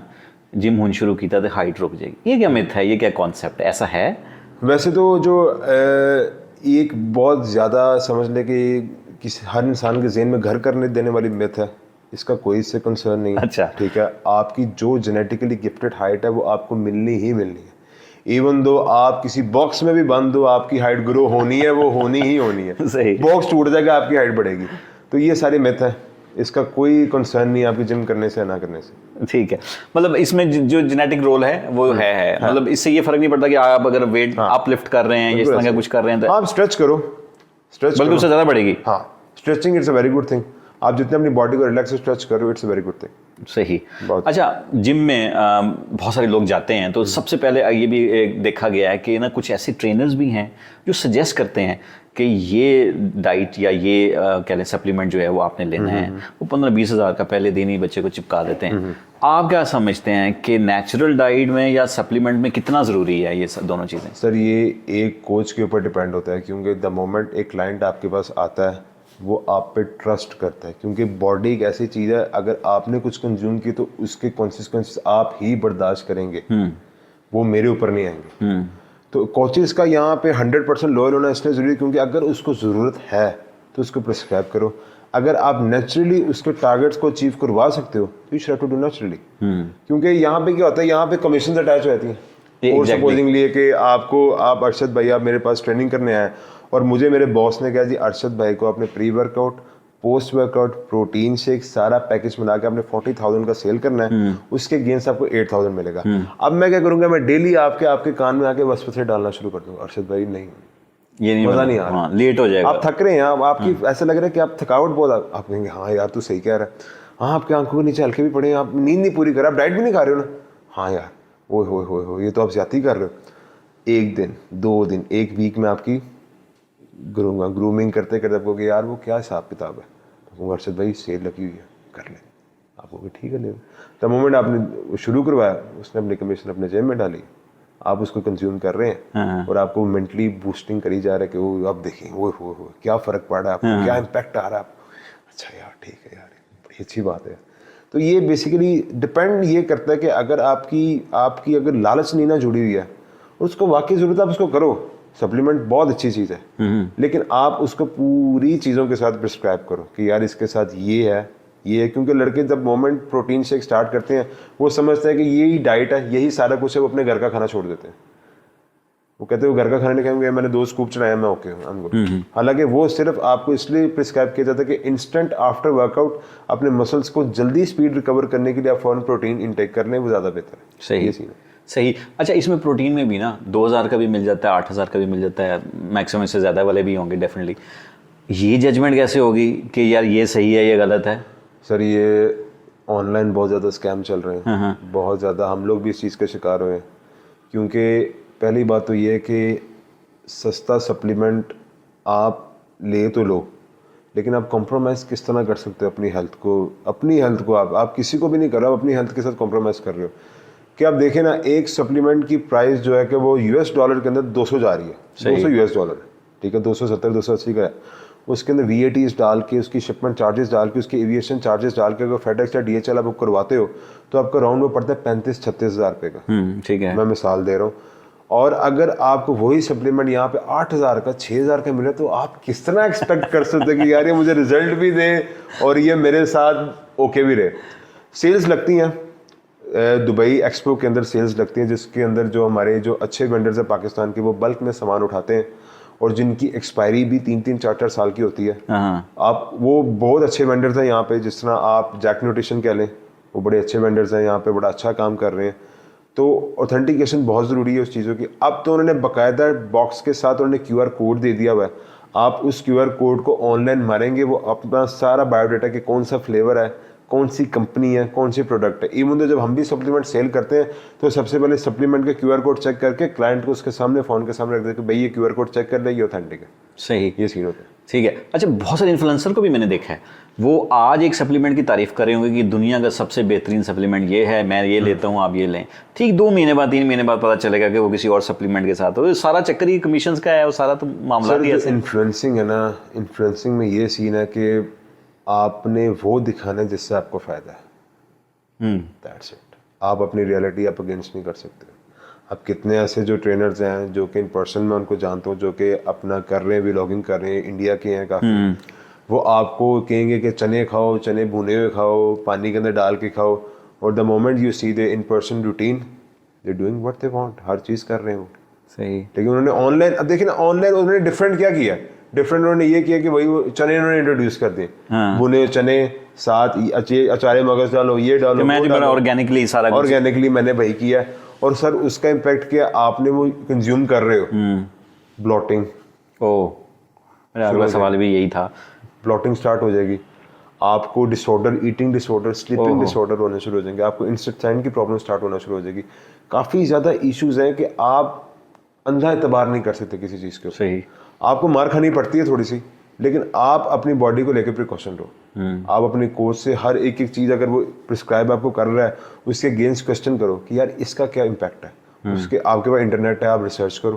B: जिम होने शुरू की तो हाइट रुक जाएगी। ये क्या मिथ है, ये क्या कॉन्सेप्ट है, ऐसा है?
A: वैसे तो जो एक बहुत ज़्यादा समझ ले कि हर इंसान के ज़हन में घर करने देने वाली मिथ है, इसका कोई इससे कंसर्न नहीं है।
B: अच्छा।
A: ठीक है, आपकी जो जेनेटिकली गिफ्टेड हाइट है वो आपको मिलनी ही मिलनी है। इवन दो आप किसी बॉक्स में भी बंद हो, आपकी हाइट ग्रो होनी है, वो होनी ही होनी है।
B: सही।
A: बॉक्स टूट जाएगा, आपकी हाइट बढ़ेगी। तो ये सारी मिथ है, इसका कोई कंसर्न नहीं आपकी जिम करने से ना करने से।
B: ठीक है, मतलब इसमें जो जेनेटिक रोल है वो है। मतलब इससे ये फर्क नहीं पड़ता कि आप अगर वेट अपलिफ्ट कर रहे हैं या इस तरह का कुछ कर रहे हैं तो
A: आप स्ट्रेच करो, स्ट्रेच
B: बल्कि उससे ज़्यादा बढ़ेगी।
A: हाँ, stretching it's a very good thing. आप जितने अपनी बॉडी को रिलैक्स स्ट्रेच करो, it's a very good thing.
B: सही। अच्छा, जिम में बहुत सारे लोग जाते हैं तो सबसे पहले ये भी देखा गया है कि ना कुछ ऐसे ट्रेनर्स भी हैं जो सजेस्ट करते हैं कि ये डाइट या ये कह लें सप्लीमेंट जो है वो आपने लेना है, वो 15-20 हज़ार का पहले दिन ही बच्चे को चिपका देते हैं। आप क्या समझते हैं कि नेचुरल डाइट में या सप्लीमेंट में कितना ज़रूरी है ये दोनों चीज़ें?
A: सर, ये एक कोच के ऊपर डिपेंड होता है, क्योंकि द मोमेंट एक क्लाइंट आपके पास आता है वो आप पे ट्रस्ट करता है, क्योंकि बॉडी एक ऐसी चीज़ है, अगर आपने कुछ कंज्यूम की तो उसके कॉन्सिक्वेंसेस आप ही बर्दाश्त करेंगे, वो मेरे ऊपर नहीं आएंगे। तो कोचेस का यहाँ पे 100% लॉयल होना इसलिए ज़रूरी है क्योंकि अगर उसको ज़रूरत है तो उसको प्रिस्क्राइब करो। अगर आप नेचुरली उसके टारगेट्स को अचीव करवा सकते हो तो you should to do naturally. क्योंकि यहाँ पे क्या होता है, यहाँ पे कमीशन अटैच हो जाती हैं। और सपोजिंगली है कि आप अरशद भाई, आप मेरे पास ट्रेनिंग करने आए और मुझे मेरे बॉस ने कहा जी अरशद भाई को आपने pre workout, post workout, protein shake सारा पैकेज बना के आपने 40,000 का सेल करना है, उसके अगेंस्ट आपको 8,000 मिलेगा। अब मैं क्या करूंगा, मैं डेली आपके कान में आके वसवसे डालना शुरू कर दूंगा, अरशद भाई नहीं,
B: ये नहीं
A: मजा नहीं आ रहा,
B: लेट हो जाएगा,
A: आप थक रहे हैं, आपकी ऐसा लग रहा है कि आप थकावट बहुत, आप कहेंगे हाँ यार तू सही कह रहा है, हाँ आपकी आंखों के नीचे हल्के भी पड़े, आप नींद नहीं पूरी कर रहे, आप डाइट भी नहीं खा रहे हो ना, हाँ यार ओए हो ये तो आप ज्यादा ही कर रहे हो। 1 दिन 2 दिन 1 वीक में आपकी ग्रूमिंग करते करते आपको कि यार वो क्या हिसाब किताब है, तो अरशद भाई सेल लगी हुई है कर ले, आपको ठीक है ले। द मोमेंट आपने शुरू करवाया, उसने अपनी कमीशन अपने जेब में डाली, आप उसको कंज्यूम कर रहे हैं और आपको मेंटली बूस्टिंग करी जा रहा है कि वो आप देखें वो क्या फ़र्क पड़ रहा है आपको, क्या इम्पैक्ट आ रहा है आपको, अच्छा यार ठीक है यार, बड़ी अच्छी बात है। तो ये बेसिकली डिपेंड ये करता है कि अगर आपकी अगर लालच नहीं ना जुड़ी हुई है, उसको वाकई ज़रूरत है, आप उसको करो। सप्लीमेंट बहुत अच्छी चीज़ है, लेकिन आप उसको पूरी चीज़ों के साथ प्रिस्क्राइब करो कि यार इसके साथ ये है, क्योंकि लड़के जब मोमेंट प्रोटीन शेक स्टार्ट करते हैं, वो समझते हैं कि यही डाइट है, यही सारा कुछ है, वो अपने घर का खाना छोड़ देते हैं। वो कहते हैं वो घर का खाना नहीं खाएंगे, मैंने 2 स्कूप चढ़ाया, मैं ओके हूँ। हालांकि वो सिर्फ आपको इसलिए प्रिस्क्राइब किया जाता है कि इंस्टेंट आफ्टर वर्कआउट अपने मसल्स को जल्दी स्पीड रिकवर करने के लिए आप फौरन प्रोटीन इनटेक कर लें, वो ज़्यादा बेहतर है।
B: सही
A: ये सीन है।
B: सही। अच्छा, इसमें प्रोटीन में भी ना 2000 का भी मिल जाता है, 8000 का भी मिल जाता है, मैक्सिमम से ज़्यादा वाले भी होंगे डेफिनेटली। ये जजमेंट कैसे होगी कि यार ये सही है ये गलत है?
A: सर ये ऑनलाइन बहुत ज़्यादा स्कैम चल रहे हैं, बहुत ज़्यादा। हम लोग भी इस चीज़ का शिकार हुए हैं, क्योंकि पहली बात तो ये है कि सस्ता सप्लीमेंट आप ले तो लो, लेकिन आप कॉम्प्रोमाइज़ किस तरह कर सकते हो अपनी हेल्थ को? आप किसी को भी नहीं कर रहे हो, अपनी हेल्थ के साथ कॉम्प्रोमाइज़ कर रहे हो। कि आप देखें ना, एक सप्लीमेंट की प्राइस जो है कि वो $200 के अंदर 200 जा रही है, $200, ठीक है, 270 280 का है। उसके अंदर VATs डाल के, उसकी शिपमेंट चार्जेस डाल के, उसके एविएशन चार्जेस डाल के अगर फेडेक्स या DHL आप बुक करवाते हो तो आपका राउंड में पड़ता है 35-36 हज़ार रुपये का।
B: ठीक है,
A: मैं मिसाल दे रहा हूँ। और अगर आपको वही सप्लीमेंट यहाँ पे 8000 का 6000 का मिले, तो आप किस तरह एक्सपेक्ट कर सकते हैं कि यार ये मुझे रिजल्ट भी दे और ये मेरे साथ ओके भी रहे। सेल्स लगती हैं दुबई एक्सपो के अंदर, सेल्स लगती हैं जिसके अंदर जो हमारे जो अच्छे वेंडर्स हैं पाकिस्तान के, वो बल्क में सामान उठाते हैं और जिनकी एक्सपायरी भी 3-3 4-4 साल की होती है। आप वो बहुत अच्छे वेंडर्स हैं यहाँ पे, जिस तरह आप जैक न्यूट्रिशन कह लें, वो बड़े अच्छे वेंडर्स हैं यहाँ पे, बड़ा अच्छा काम कर रहे हैं। तो ऑथेंटिकेशन बहुत ज़रूरी है उस चीज़ों की। अब तो उन्होंने बाकायदा बॉक्स के साथ उन्होंने QR कोड दे दिया हुआ है। आप उस QR कोड को ऑनलाइन मारेंगे, वो अपना सारा बायोडाटा कि कौन सा फ्लेवर है, कौन सी कंपनी है, कौन सी प्रोडक्ट है। इवन तो जब हम भी सप्लीमेंट सेल करते हैं तो सबसे पहले सप्लीमेंट का QR कोड चेक करके क्लाइंट को उसके सामने, फ़ोन के सामने रख देते कि भाई ये QR कोड चेक कर ले, ये ऑथेंटिक है।
B: सही,
A: ये सीन होता है।
B: ठीक है। अच्छा, बहुत सारे इन्फ्लुएंसर को भी मैंने देखा है, वो आज एक सप्लीमेंट की तारीफ कर रहे होंगे कि दुनिया का सबसे बेहतरीन सप्लीमेंट ये है, मैं ये लेता हूँ, आप ये लें। ठीक 2 महीने बाद 3 महीने बाद पता चलेगा कि वो किसी और सप्लीमेंट के साथ हो। सारा चक्कर ही कमीशंस का है, वो सारा तो मामला ही है।
A: इन्फ्लुएंसिंग है ना, इन्फ्लुएंसिंग में ये सीन है कि आपने वो दिखाना है जिससे आपको फ़ायदा है। That's it. आप अपनी रियलिटी आप अगेंस्ट नहीं कर सकते। अब कितने ऐसे जो ट्रेनर्स हैं जो कि इन पर्सन मैं उनको जानता हूँ, जो कि अपना कर रहे हैं, व्लॉगिंग कर रहे हैं, इंडिया के हैं काफ़ी। वो आपको कहेंगे कि चने खाओ, चने भुने हुए खाओ, पानी के अंदर डाल के खाओ, और the moment you see they in person routine, they doing what they want, हर चीज़ कर रहे हो।
B: सही।
A: लेकिन उन्होंने ऑनलाइन, अब देखिए ना, ऑनलाइन उन्होंने डिफरेंट क्या किया, डिफरेंट उन्होंने ये किया कि वही वो चने उन्होंने इंट्रोड्यूस कर दिए, भुने चने, साथ अचारे मगज डालो, ये डालो,
B: मैं ऑर्गेनिकली सारा
A: ऑर्गेनिकली मैंने वही किया। और सर उसका इम्पैक्ट क्या, आपने वो कंज्यूम कर रहे हो, ब्लॉटिंग।
B: मेरा अगला सवाल भी यही था।
A: ब्लॉटिंग स्टार्ट हो जाएगी, आपको disorder, eating disorder, sleeping disorder होने शुरू हो जाएंगे, आपको इंटेस्टाइन की प्रॉब्लम स्टार्ट होना शुरू हो जाएगी। काफ़ी ज़्यादा इश्यूज हैं कि आप अंधा एतबार नहीं कर सकते किसी चीज़ के।
B: सही।
A: आपको मार खानी पड़ती है थोड़ी सी, लेकिन आप अपनी बॉडी को लेकर प्रिकॉशन लो। आप अपने कोच से हर एक चीज़ अगर वो प्रिस्क्राइब आपको कर रहा है, उसके अगेंस्ट क्वेश्चन करो कि यार इसका क्या इम्पैक्ट है। उसके आपके पास इंटरनेट है, आप रिसर्च करो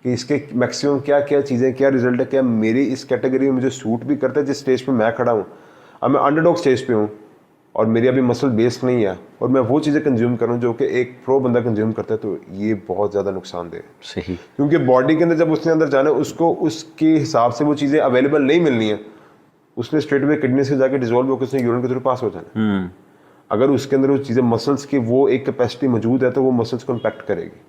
A: कि इसके मैक्सिमम क्या क्या चीज़ें, क्या रिजल्ट है, क्या मेरी इस कैटेगरी में मुझे सूट भी करता है जिस स्टेज पे मैं खड़ा हूँ। अब मैं अंडरडॉग स्टेज पे हूँ और मेरी अभी मसल बेस्ड नहीं है, और मैं वो चीज़ें कंज्यूम करूँ जो कि एक प्रो बंदा कंज्यूम करता है, तो ये बहुत ज़्यादा नुकसानदेह है।
B: सही।
A: क्योंकि बॉडी के अंदर जब उसने अंदर जाना है, उसको उसके हिसाब से वो चीज़ें अवेलेबल नहीं मिलनी है, उसने स्ट्रेट वे किडनी से जाके डिजोल्व होकर उसने यूरिन के थ्रू पास हो जाना है। अगर उसके अंदर वो चीज़ें मसल्स की वो एक कैपेसिटी मौजूद है, तो वो मसल्स को इम्पैक्ट करेगी।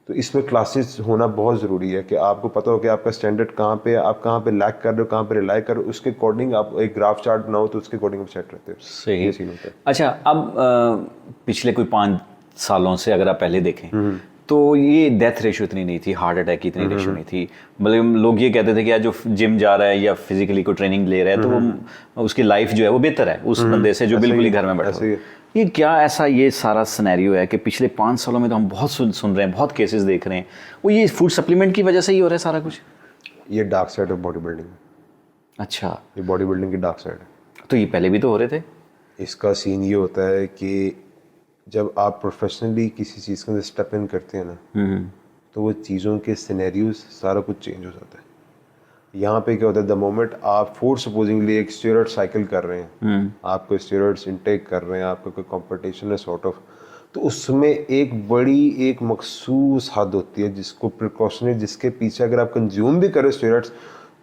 A: तो इसमें क्लासेस होना बहुत ज़रूरी है कि आपको पता हो कि आपका स्टैंडर्ड कहाँ पे है, आप कहाँ पे लैक कर रहे हो, कहाँ पे रिलाई कर रहे हो, उसके अकॉर्डिंग आप एक ग्राफ चार्ट बनाओ, तो उसके अकॉर्डिंग आप सेट रहते हो।
B: सही।
A: ये सीन होता है।
B: अच्छा, अब पिछले कोई 5 सालों से अगर आप पहले देखें तो ये डेथ रेशियो इतनी नहीं थी, हार्ट अटैक की इतनी रेशियो नहीं थी। मतलब लोग ये कहते थे कि यार जो जिम जा रहा है या फिजिकली कोई ट्रेनिंग ले रहा है, तो वो उसकी लाइफ जो है वो बेहतर है उस बंदे से जो बिल्कुल ही घर में बैठा है। ये क्या ऐसा ये सारा सिनेरियो है कि पिछले 5 सालों में तो हम बहुत सुन रहे हैं, बहुत केसेस देख रहे हैं, वो ये फूड सप्लीमेंट की वजह से ही हो रहा है सारा कुछ?
A: ये dark side of body building.
B: अच्छा,
A: ये बॉडी बिल्डिंग की डार्क साइड है।
B: तो ये पहले भी तो हो रहे थे?
A: इसका सीन ये होता है कि जब आप प्रोफेशनली किसी चीज़ के अंदर स्टेप इन करते हैं ना, तो वो चीज़ों के सिनेरियोज सारा कुछ चेंज हो जाता है। यहाँ पे क्या होता है, द मोमेंट आप फोर सपोजिंगली एक स्टेरॉइड साइकिल कर रहे हैं, आपको स्टेरॉइड्स इनटेक कर रहे हैं, आपका कोई कंपटीशन है सॉर्ट ऑफ, तो उसमें एक बड़ी एक मखसूस हद होती है जिसको प्रिकॉशनरी, जिसके पीछे अगर आप कंज्यूम भी करें स्टेरॉइड्स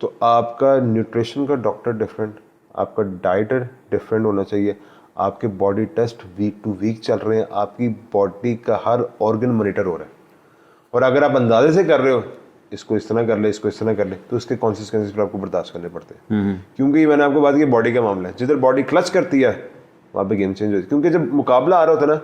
A: तो आपका न्यूट्रिशन का डॉक्टर डिफरेंट, आपका डाइटर डिफरेंट होना चाहिए, आपके body test week to week चल रहे हैं, आपकी बॉडी का हर ऑर्गन मॉनिटर हो रहा है। और अगर आप अंदाजे से कर रहे हो इसको इस तरह कर ले, इसको इस तरह कर ले, तो उसके कॉन्सिक्वेंसेस आपको बर्दाश्त करने पड़ते हैं। क्योंकि ये मैंने आपको बात की बॉडी का मामला है, जिधर बॉडी क्लच करती है वहाँ पे गेम चेंज होती है। क्योंकि जब मुकाबला आ रहा होता है ना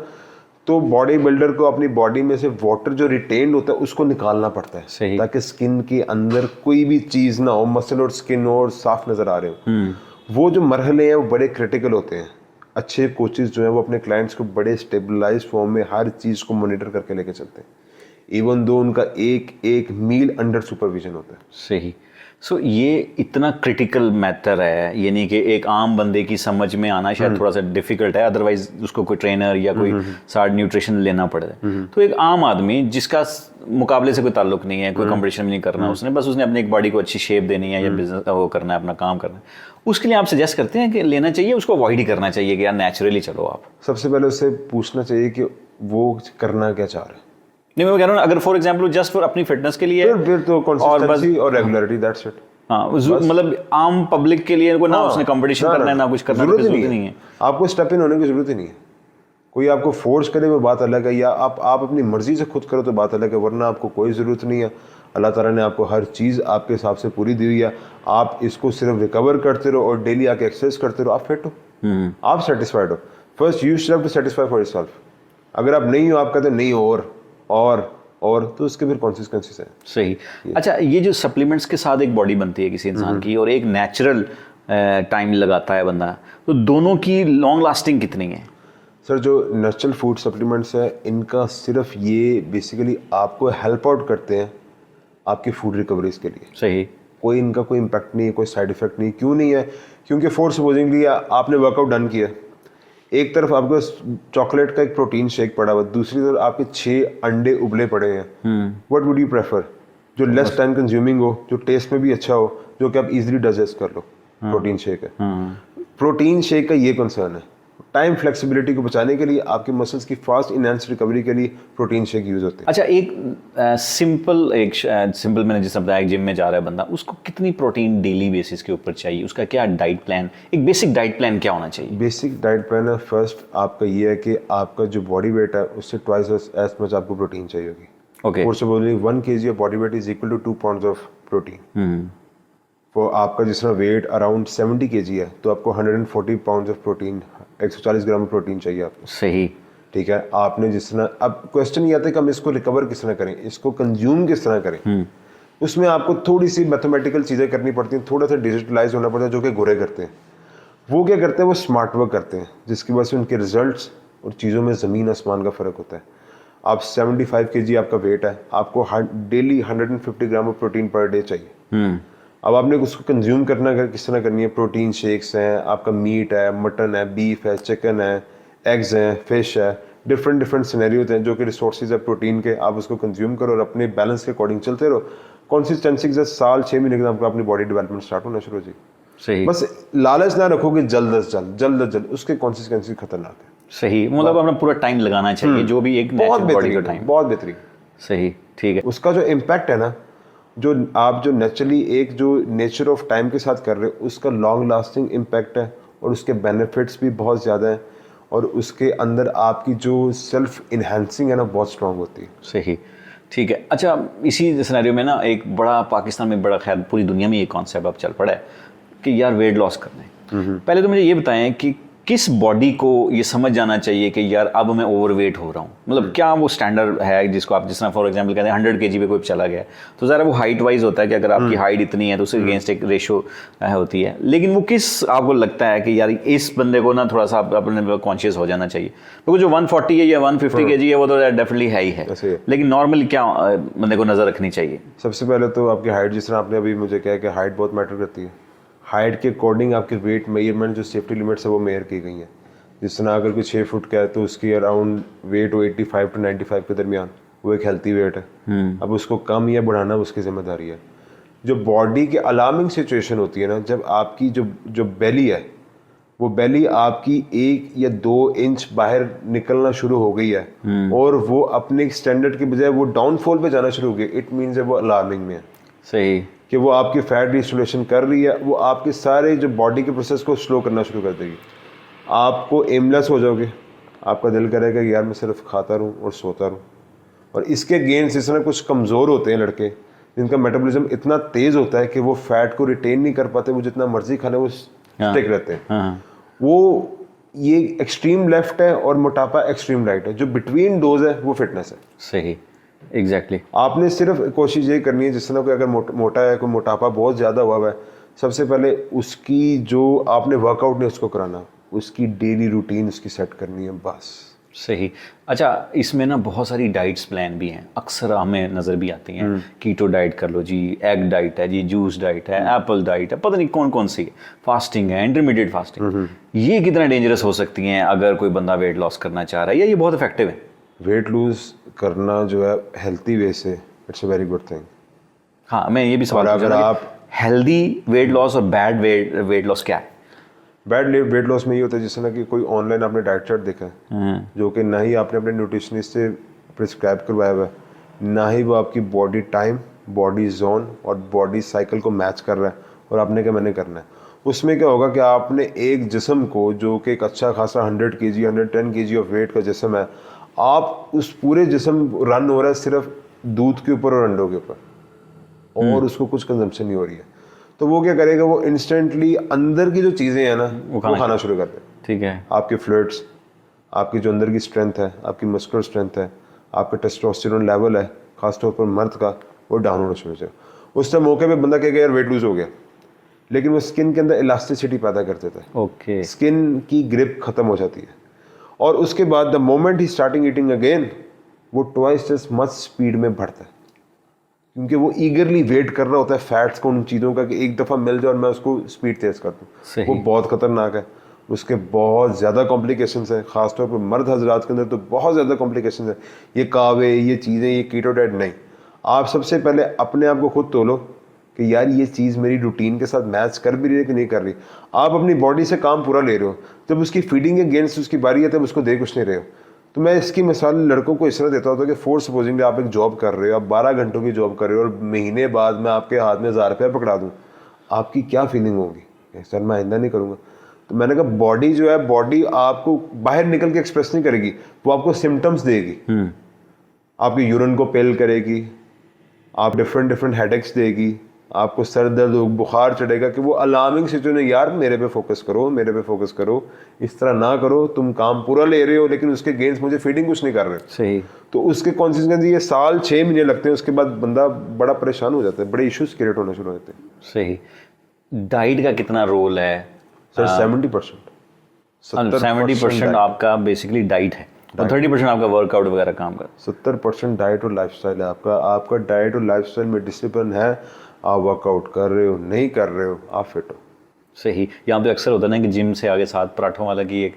A: तो बॉडी बिल्डर को अपनी बॉडी में से वाटर जो रिटेन्ड होता है उसको निकालना पड़ता है, ताकि स्किन के अंदर कोई भी चीज़ ना हो, मसल और स्किन और साफ नज़र आ रहे हो। वो जो मरहले हैं वो बड़े क्रिटिकल होते हैं। अच्छे कोचेज जो हैं वो अपने क्लाइंट्स को बड़े स्टेबलाइज फॉर्म में हर चीज़ को मॉनिटर करके लेके चलते हैं, इवन दो उनका एक एक मील अंडर सुपरविजन होता है।
B: सही। सो ये इतना क्रिटिकल मैटर है, यानी कि एक आम बंदे की समझ में आना शायद थोड़ा सा डिफिकल्ट है, अदरवाइज उसको कोई ट्रेनर या कोई सार्ड न्यूट्रिशन लेना पड़े। तो एक आम आदमी जिसका मुकाबले से कोई ताल्लुक नहीं है, कोई कंपटीशन भी नहीं करना उसने, बस उसने अपनी एक बॉडी को अच्छी शेप देनी है या बिजनेस वो करना है, अपना काम करना है, उसके लिए आप सजेस्ट करते हैं कि लेना चाहिए, उसको अवॉइड ही करना चाहिए कि यार नेचुरली चलो आप?
A: सबसे पहले उससे पूछना चाहिए कि वो करना क्या चाह रहा है।
B: नहीं, मैं कह रहा हूँ अगर फॉर एग्जांपल जस्ट फॉर अपनी फिटनेस के लिए,
A: फिर तो कंसिस्टेंसी और रेगुलरिटी, दैट्स इट।
B: हाँ, मतलब आम पब्लिक के लिए ना उसने कंपटीशन करना है ना कुछ करना, जरूरत नहीं है।
A: आपको स्टेप इन होने की जरूरत ही नहीं है। कोई आपको फोर्स करे वो बात अलग है, या आप अपनी मर्जी से खुद करो तो बात अलग है, वरना आपको कोई ज़रूरत नहीं है। अल्लाह ताला ने आपको हर चीज़ आपके हिसाब से पूरी दी हुई है, आप इसको सिर्फ रिकवर करते रहो और डेली आके एक्सरसाइज करते रहो, आप फिट हो, आप सेटिस्फाइड हो। First you should have to satisfy for yourself. अगर आप नहीं हो, आप कहते नहीं और तो उसके फिर कॉन्सिक्वेंसेस हैं।
B: सही। अच्छा, ये जो सप्लीमेंट्स के साथ एक बॉडी बनती है किसी इंसान की और एक नेचुरल टाइम लगाता है बंदा, तो दोनों की लॉन्ग लास्टिंग कितनी है?
A: सर, जो नेचुरल फूड सप्लीमेंट्स है इनका सिर्फ ये बेसिकली आपको हेल्प आउट करते हैं आपकी फूड रिकवरीज के लिए।
B: सही।
A: कोई इनका कोई इम्पैक्ट नहीं है, कोई साइड इफेक्ट नहीं। क्यों नहीं है? क्योंकि फोर सपोजिंगली आपने वर्कआउट डन किया, एक तरफ आपको चॉकलेट का एक प्रोटीन शेक पड़ा हुआ, दूसरी तरफ आपके 6 अंडे उबले पड़े हैं। What would you prefer? जो लेस टाइम कंज्यूमिंग हो, जो टेस्ट में भी अच्छा हो, जो कि आप इजीली डाइजेस्ट कर लो, प्रोटीन शेक है। प्रोटीन शेक का ये कंसर्न है, टाइम फ्लेक्सिबिलिटी को बचाने के लिए, आपके मसल्स की फास्ट इनहेंस रिकवरी के लिए प्रोटीन शेक यूज होते हैं।
B: अच्छा, एक सिंपल मैंने जिस बताया, जिम में जा रहा है बंदा, उसको कितनी प्रोटीन डेली बेसिस के ऊपर चाहिए? उसका क्या डाइट प्लान, एक बेसिक डाइट प्लान क्या होना चाहिए?
A: बेसिक डाइट प्लान है, फर्स्ट आपका ये है कि आपका जो बॉडी वेट है उससे ट्वाइस एज मच आपको प्रोटीन चाहिए होगी।
B: Okay.
A: For supposing 1 kg of body weight is equal to 2 pounds of protein. For आपका जिस तरह वेट अराउंड 70 kg है तो आपको 140 pounds of protein, 140 gram protein चाहिए आपको।
B: सही।
A: ठीक है, आपने जिस तरह, अब क्वेश्चन ये आता है कि हम इसको रिकवर किस तरह करें, इसको कंज्यूम किस तरह करें। उसमें आपको थोड़ी सी मैथमेटिकल चीज़ें करनी पड़ती हैं, थोड़ा सा डिजिटलाइज होना पड़ता है, जो कि गोरे करते हैं। वो क्या करते हैं, वो स्मार्ट वर्क करते हैं, जिसकी वजह से उनके रिजल्ट्स और चीज़ों में ज़मीन आसमान का फ़र्क होता है। आप 75 kg आपका वेट है, आपको daily 150 gram of protein per day चाहिए। अब आपने उसको कंज्यूम करना किस तरह करनी है? प्रोटीन शेक्स हैं, आपका मीट है, मटन है, बीफ है, चिकन है, एग्स हैं, फिश है, डिफरेंट सिनेरियो हैं जो कि रिसोर्सेज है प्रोटीन के, आप उसको कंज्यूम करो और अपने बैलेंस के अकॉर्डिंग चलते रहो। कंसिस्टेंसी के साथ साल 6 महीने के बाद आपको अपनी बॉडी डेवलपमेंट स्टार्ट होना शुरू हो जाएगी।
B: सही।
A: बस लालच ना रखो कि जल्द, उसके कॉन्सिक्वेंसेस खतरनाक है।
B: सही, मतलब अपना पूरा टाइम लगाना चाहिए, जो भी एक नेचुरल बॉडी का टाइम।
A: बहुत बेहतरीन।
B: सही, ठीक है।
A: उसका जो इम्पैक्ट है ना, जो आप जो नेचुरली एक जो नेचर ऑफ टाइम के साथ कर रहे हो, उसका लॉन्ग लास्टिंग इम्पैक्ट है और उसके बेनिफिट्स भी बहुत ज़्यादा हैं और उसके अंदर आपकी जो सेल्फ इन्हेंसिंग है ना, बहुत स्ट्रांग होती है।
B: सही, ठीक है। अच्छा, इसी सिनेरियो में ना एक बड़ा पाकिस्तान में, बड़ा खैर पूरी दुनिया में ये कॉन्सेप्ट अब चल पड़ा है कि यार वेट लॉस करना है। पहले तो मुझे ये बताएं कि किस बॉडी को ये समझ जाना चाहिए कि यार अब मैं ओवरवेट हो रहा हूँ, मतलब क्या वो स्टैंडर्ड है जिसको आप जिस तरह फॉर एग्जांपल कहते हैं 100 kg पे कोई चला गया, तो ज़रा वो हाइट वाइज होता है कि अगर आपकी हाइट इतनी है तो उसके अगेंस्ट एक रेशो होती है, लेकिन वो किस आपको लगता है कि यार इस बंदे को ना थोड़ा सा अपने कॉन्शियस हो जाना चाहिए? क्योंकि जो 140 है या 150 kg है वो तो डेफिनेटली है ही है, लेकिन नॉर्मली क्या बंदे को नज़र रखनी चाहिए?
A: सबसे पहले तो आपकी हाइट, जिस तरह आपने अभी मुझे कहा कि हाइट बहुत मैटर करती है, हाइट के अकॉर्डिंग आपके वेट मेजरमेंट जो सेफ्टी लिमिट्स है वो मेजर की गई हैं। जिस तरह अगर कोई 6 फुट का है तो उसकी अराउंड वेट हो 85 to 95 के दरमियान, वो एक हेल्थी वेट है। अब उसको कम या बढ़ाना उसकी जिम्मेदारी है। जो बॉडी के अलार्मिंग सिचुएशन होती है ना, जब आपकी जो बेली है, वो बेली आपकी 1 या 2 इंच बाहर निकलना शुरू हो गई है और वो अपने स्टैंडर्ड के बजाय वो डाउनफॉल पे जाना शुरू हो गई, इट मीन्स वो अलार्मिंग में है।
B: सही।
A: कि वो आपकी फैट रिस्टोरेशन कर रही है, वो आपके सारे जो बॉडी के प्रोसेस को स्लो करना शुरू कर देगी। आपको एमलेस हो जाओगे, आपका दिल करेगा कि यार मैं सिर्फ खाता रहूँ और सोता रहूँ। और इसके गेंस इस तरह कुछ कमज़ोर होते हैं लड़के, जिनका मेटाबॉलिज्म इतना तेज़ होता है कि वो फैट को रिटेन नहीं कर पाते, वो जितना मर्जी खा लें वो स्टिक रहते हैं।
B: हाँ।
A: वो ये एक्सट्रीम लेफ्ट है और मोटापा एक्सट्रीम राइट है, जो बिटवीन डोज है वो फिटनेस है।
B: सही, एग्जैक्टली।
A: आपने सिर्फ कोशिश ये करनी है, जिस तरह कोई अगर मोटा है, कोई मोटापा बहुत ज़्यादा हुआ है, सबसे पहले उसकी जो आपने वर्कआउट नहीं उसको कराना, उसकी डेली रूटीन उसकी सेट करनी है बस।
B: सही। अच्छा, इसमें ना बहुत सारी डाइट्स प्लान भी हैं, अक्सर हमें नज़र भी आती हैं। कीटो डाइट कर लो जी, एग डाइट है जी, जूस डाइट है, एप्पल डाइट है, पता नहीं कौन कौन सी है, फास्टिंग है, इंटरमीडिएट फास्टिंग। ये कितना डेंजरस हो सकती हैं अगर कोई बंदा वेट लॉस करना चाह रहा है, या ये बहुत इफेक्टिव है?
A: वेट लूज करना जो है हेल्थी वे से, it's a very good thing.
B: हाँ, मैं ये भी सवाल
A: और अगर आप
B: हेल्दी वेट लॉस और बैड वेट लॉस क्या है?
A: बैड वेट लॉस में ये होता है जिस तरह कि कोई ऑनलाइन आपने डाइट चार्ट देखा है, जो कि ना ही आपने अपने न्यूट्रिशनिस्ट से प्रिस्क्राइब करवाया हुआ है, ना ही वो आपकी बॉडी टाइम, बॉडी जोन और बॉडी साइकिल को मैच कर रहा है, और आपने क्या मैंने करना है। उसमें क्या होगा कि आपने एक जिस्म को, जो कि एक अच्छा खासा 100 kg 110 kg ऑफ वेट का जिस्म है, आप उस पूरे जिस्म रन हो रहा है सिर्फ दूध के ऊपर और अंडों के ऊपर, और उसको कुछ कंजम्पशन नहीं हो रही है। तो वो क्या करेगा, वो इंस्टेंटली अंदर की जो चीज़ें हैं ना वो खाना शुरू कर दे। ठीक है, आपके फ्लूइड्स, आपकी जो अंदर की स्ट्रेंथ है, आपकी मस्कुलर स्ट्रेंथ है, आपका टेस्टोस्टेरोन लेवल है खासतौर पर मर्द का, वो डाउन होना शुरू हो जाए। उस टाइम मौके पे बंदा कहेगा यार वेट लूज हो गया, लेकिन वो स्किन के अंदर इलास्टिसिटी पैदा कर देता है।
B: ओके,
A: स्किन की ग्रिप खत्म हो जाती है, और उसके बाद the moment he starting eating again, वो ट्वाइस एज मच स्पीड में बढ़ता है, क्योंकि वो ईगरली वेट कर रहा होता है फैट्स को, उन चीज़ों का, कि एक दफ़ा मिल जाए और मैं उसको स्पीड तेज़ कर दूँ। वो बहुत ख़तरनाक है, उसके बहुत ज़्यादा कॉम्प्लिकेशंस हैं, ख़ासतौर पर मर्द हजरात के अंदर तो बहुत ज़्यादा कॉम्प्लिकेशंस हैं। ये कावे, ये चीज़ें, ये कीटो डाइट नहीं। आप सबसे पहले अपने आप को खुद तोलो कि यार ये चीज़ मेरी रूटीन के साथ मैच कर भी रही है कि नहीं कर रही। आप अपनी बॉडी से काम पूरा ले रहे हो, जब उसकी फीडिंग के अगेंस्ट उसकी बारी है तब उसको दे कुछ नहीं रहे हो। तो मैं इसकी मिसाल लड़कों को इस तरह देता होता कि फोर सपोजिंगली आप एक जॉब कर रहे हो, आप 12 घंटों की जॉब कर रहे हो, और महीने बाद मैं आपके हाथ में 1000 रुपया पकड़ा दूँ, आपकी क्या फीलिंग होगी? सर मैं आइंदा नहीं करूँगा। तो मैंने कहा बॉडी जो है, बॉडी आपको बाहर निकल के एक्सप्रेस नहीं करेगी, वो आपको सिम्टम्स देगी। आपकी यूरिन को पेल करेगी, आप डिफरेंट हेडेक्स देगी, आपको सर दर्द, बुखार चढ़ेगा, कि वो अलार्मिंग सिचुएशन, यार मेरे पे फोकस करो, मेरे पे फोकस करो, इस तरह ना करो, तुम काम पूरा ले रहे हो लेकिन उसके गेंस मुझे फीडिंग कुछ नहीं कर रहे।
B: सही।
A: तो उसके कॉन्सिक्वेंस ये साल 6 महीने लगते हैं, उसके बाद बंदा बड़ा परेशान हो जाता है, बड़े इश्यूज क्रिएट होना शुरू हो जाते हैं।
B: सही। डाइट का कितना रोल है
A: सर? 70%।
B: 70% आपका बेसिकली डाइट है, तो 30% आपका वर्कआउट वगैरह काम कर।
A: 70% डाइट और लाइफस्टाइल है आपका डाइट और लाइफस्टाइल में डिसिप्लिन है, आप वर्कआउट कर रहे हो, नहीं कर रहे हो, आप फिट हो।
B: सही। यहाँ पे अक्सर होता है ना कि जिम से आगे साथ पराठों वाला की एक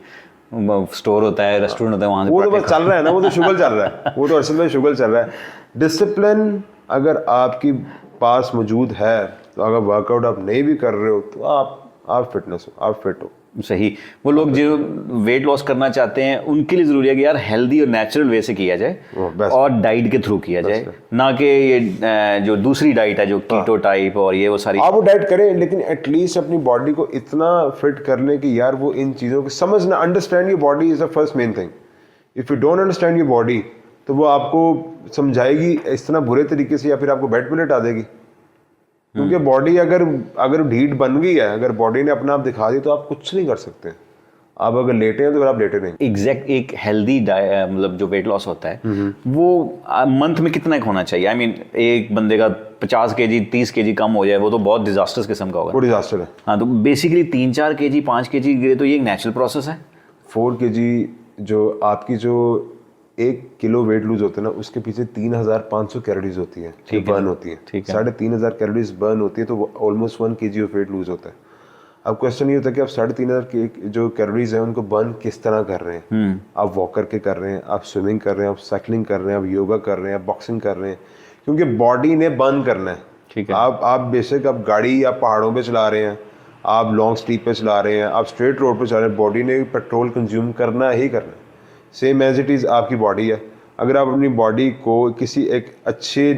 B: स्टोर होता है, रेस्टोरेंट होता है, वहाँ से
A: वो तो बस चल रहा है ना, वो तो शुगल चल रहा है, वो तो असल में शुगल चल रहा है। डिसिप्लिन अगर आपकी पास मौजूद है, तो अगर वर्कआउट आप नहीं भी कर रहे हो, तो आप फिटनेस हो, आप फिट हो।
B: सही। वो लोग जो वेट लॉस करना चाहते हैं उनके लिए ज़रूरी है कि यार हेल्दी और नेचुरल वे से किया जाए और डाइट के थ्रू किया जाए, ना कि ये जो दूसरी डाइट है जो कीटो टाइप और ये वो सारी।
A: आप वो डाइट करें, लेकिन एटलीस्ट अपनी बॉडी को इतना फिट कर लें कि यार वो इन चीज़ों को समझना, understand your body is the first main thing. If you don't understand your body, तो वो आपको समझाएगी इस तरह बुरे तरीके से, या फिर आपको बेड पे लेटा देगी। क्योंकि बॉडी अगर ढीठ बन गई है, अगर बॉडी ने अपना आप दिखा दी, तो आप कुछ नहीं कर सकते। आप अगर लेटे हैं तो फिर आप लेटे नहीं।
B: एग्जैक्ट। एक हेल्दी मतलब जो वेट लॉस होता है वो मंथ में कितना होना चाहिए? आई मीन एक बंदे का 50 kg 30 kg कम हो जाए, वो तो बहुत डिजास्टर्स किस्म का होगा।
A: वो डिजास्टर है।
B: हाँ, तो बेसिकली 3-4 kg 5 kg गिरे तो ये एक नेचुरल प्रोसेस है।
A: 4 kg जो आपकी जो 1 किलो वेट लूज होता है ना, उसके पीछे 3500 कैलोरीज होती है, बर्न होती है। 3500 कैलोरीज बर्न होती है, तो वो almost 1 kg of weight lose होता है। अब क्वेश्चन ये होता है कि आप 3500 की जो कैलोरीज है उनको बर्न किस तरह कर रहे हैं। आप वॉक करके कर रहे हैं, आप स्विमिंग कर रहे हैं, आप साइकिलिंग कर रहे हैं, आप योगा कर रहे हैं, आप बॉक्सिंग कर रहे हैं, क्योंकि बॉडी ने बर्न करना है।
B: ठीक है।
A: आप बेशक आप गाड़ी आप पहाड़ों पे चला रहे हैं, आप लॉन्ग स्ट्रीप पे चला रहे हैं, आप स्ट्रेट रोड पे चला रहे हैं, बॉडी ने पेट्रोल कंज्यूम करना ही करना है। सेम एज इट इज़ आपकी बॉडी है। अगर आप अपनी बॉडी को किसी एक अच्छे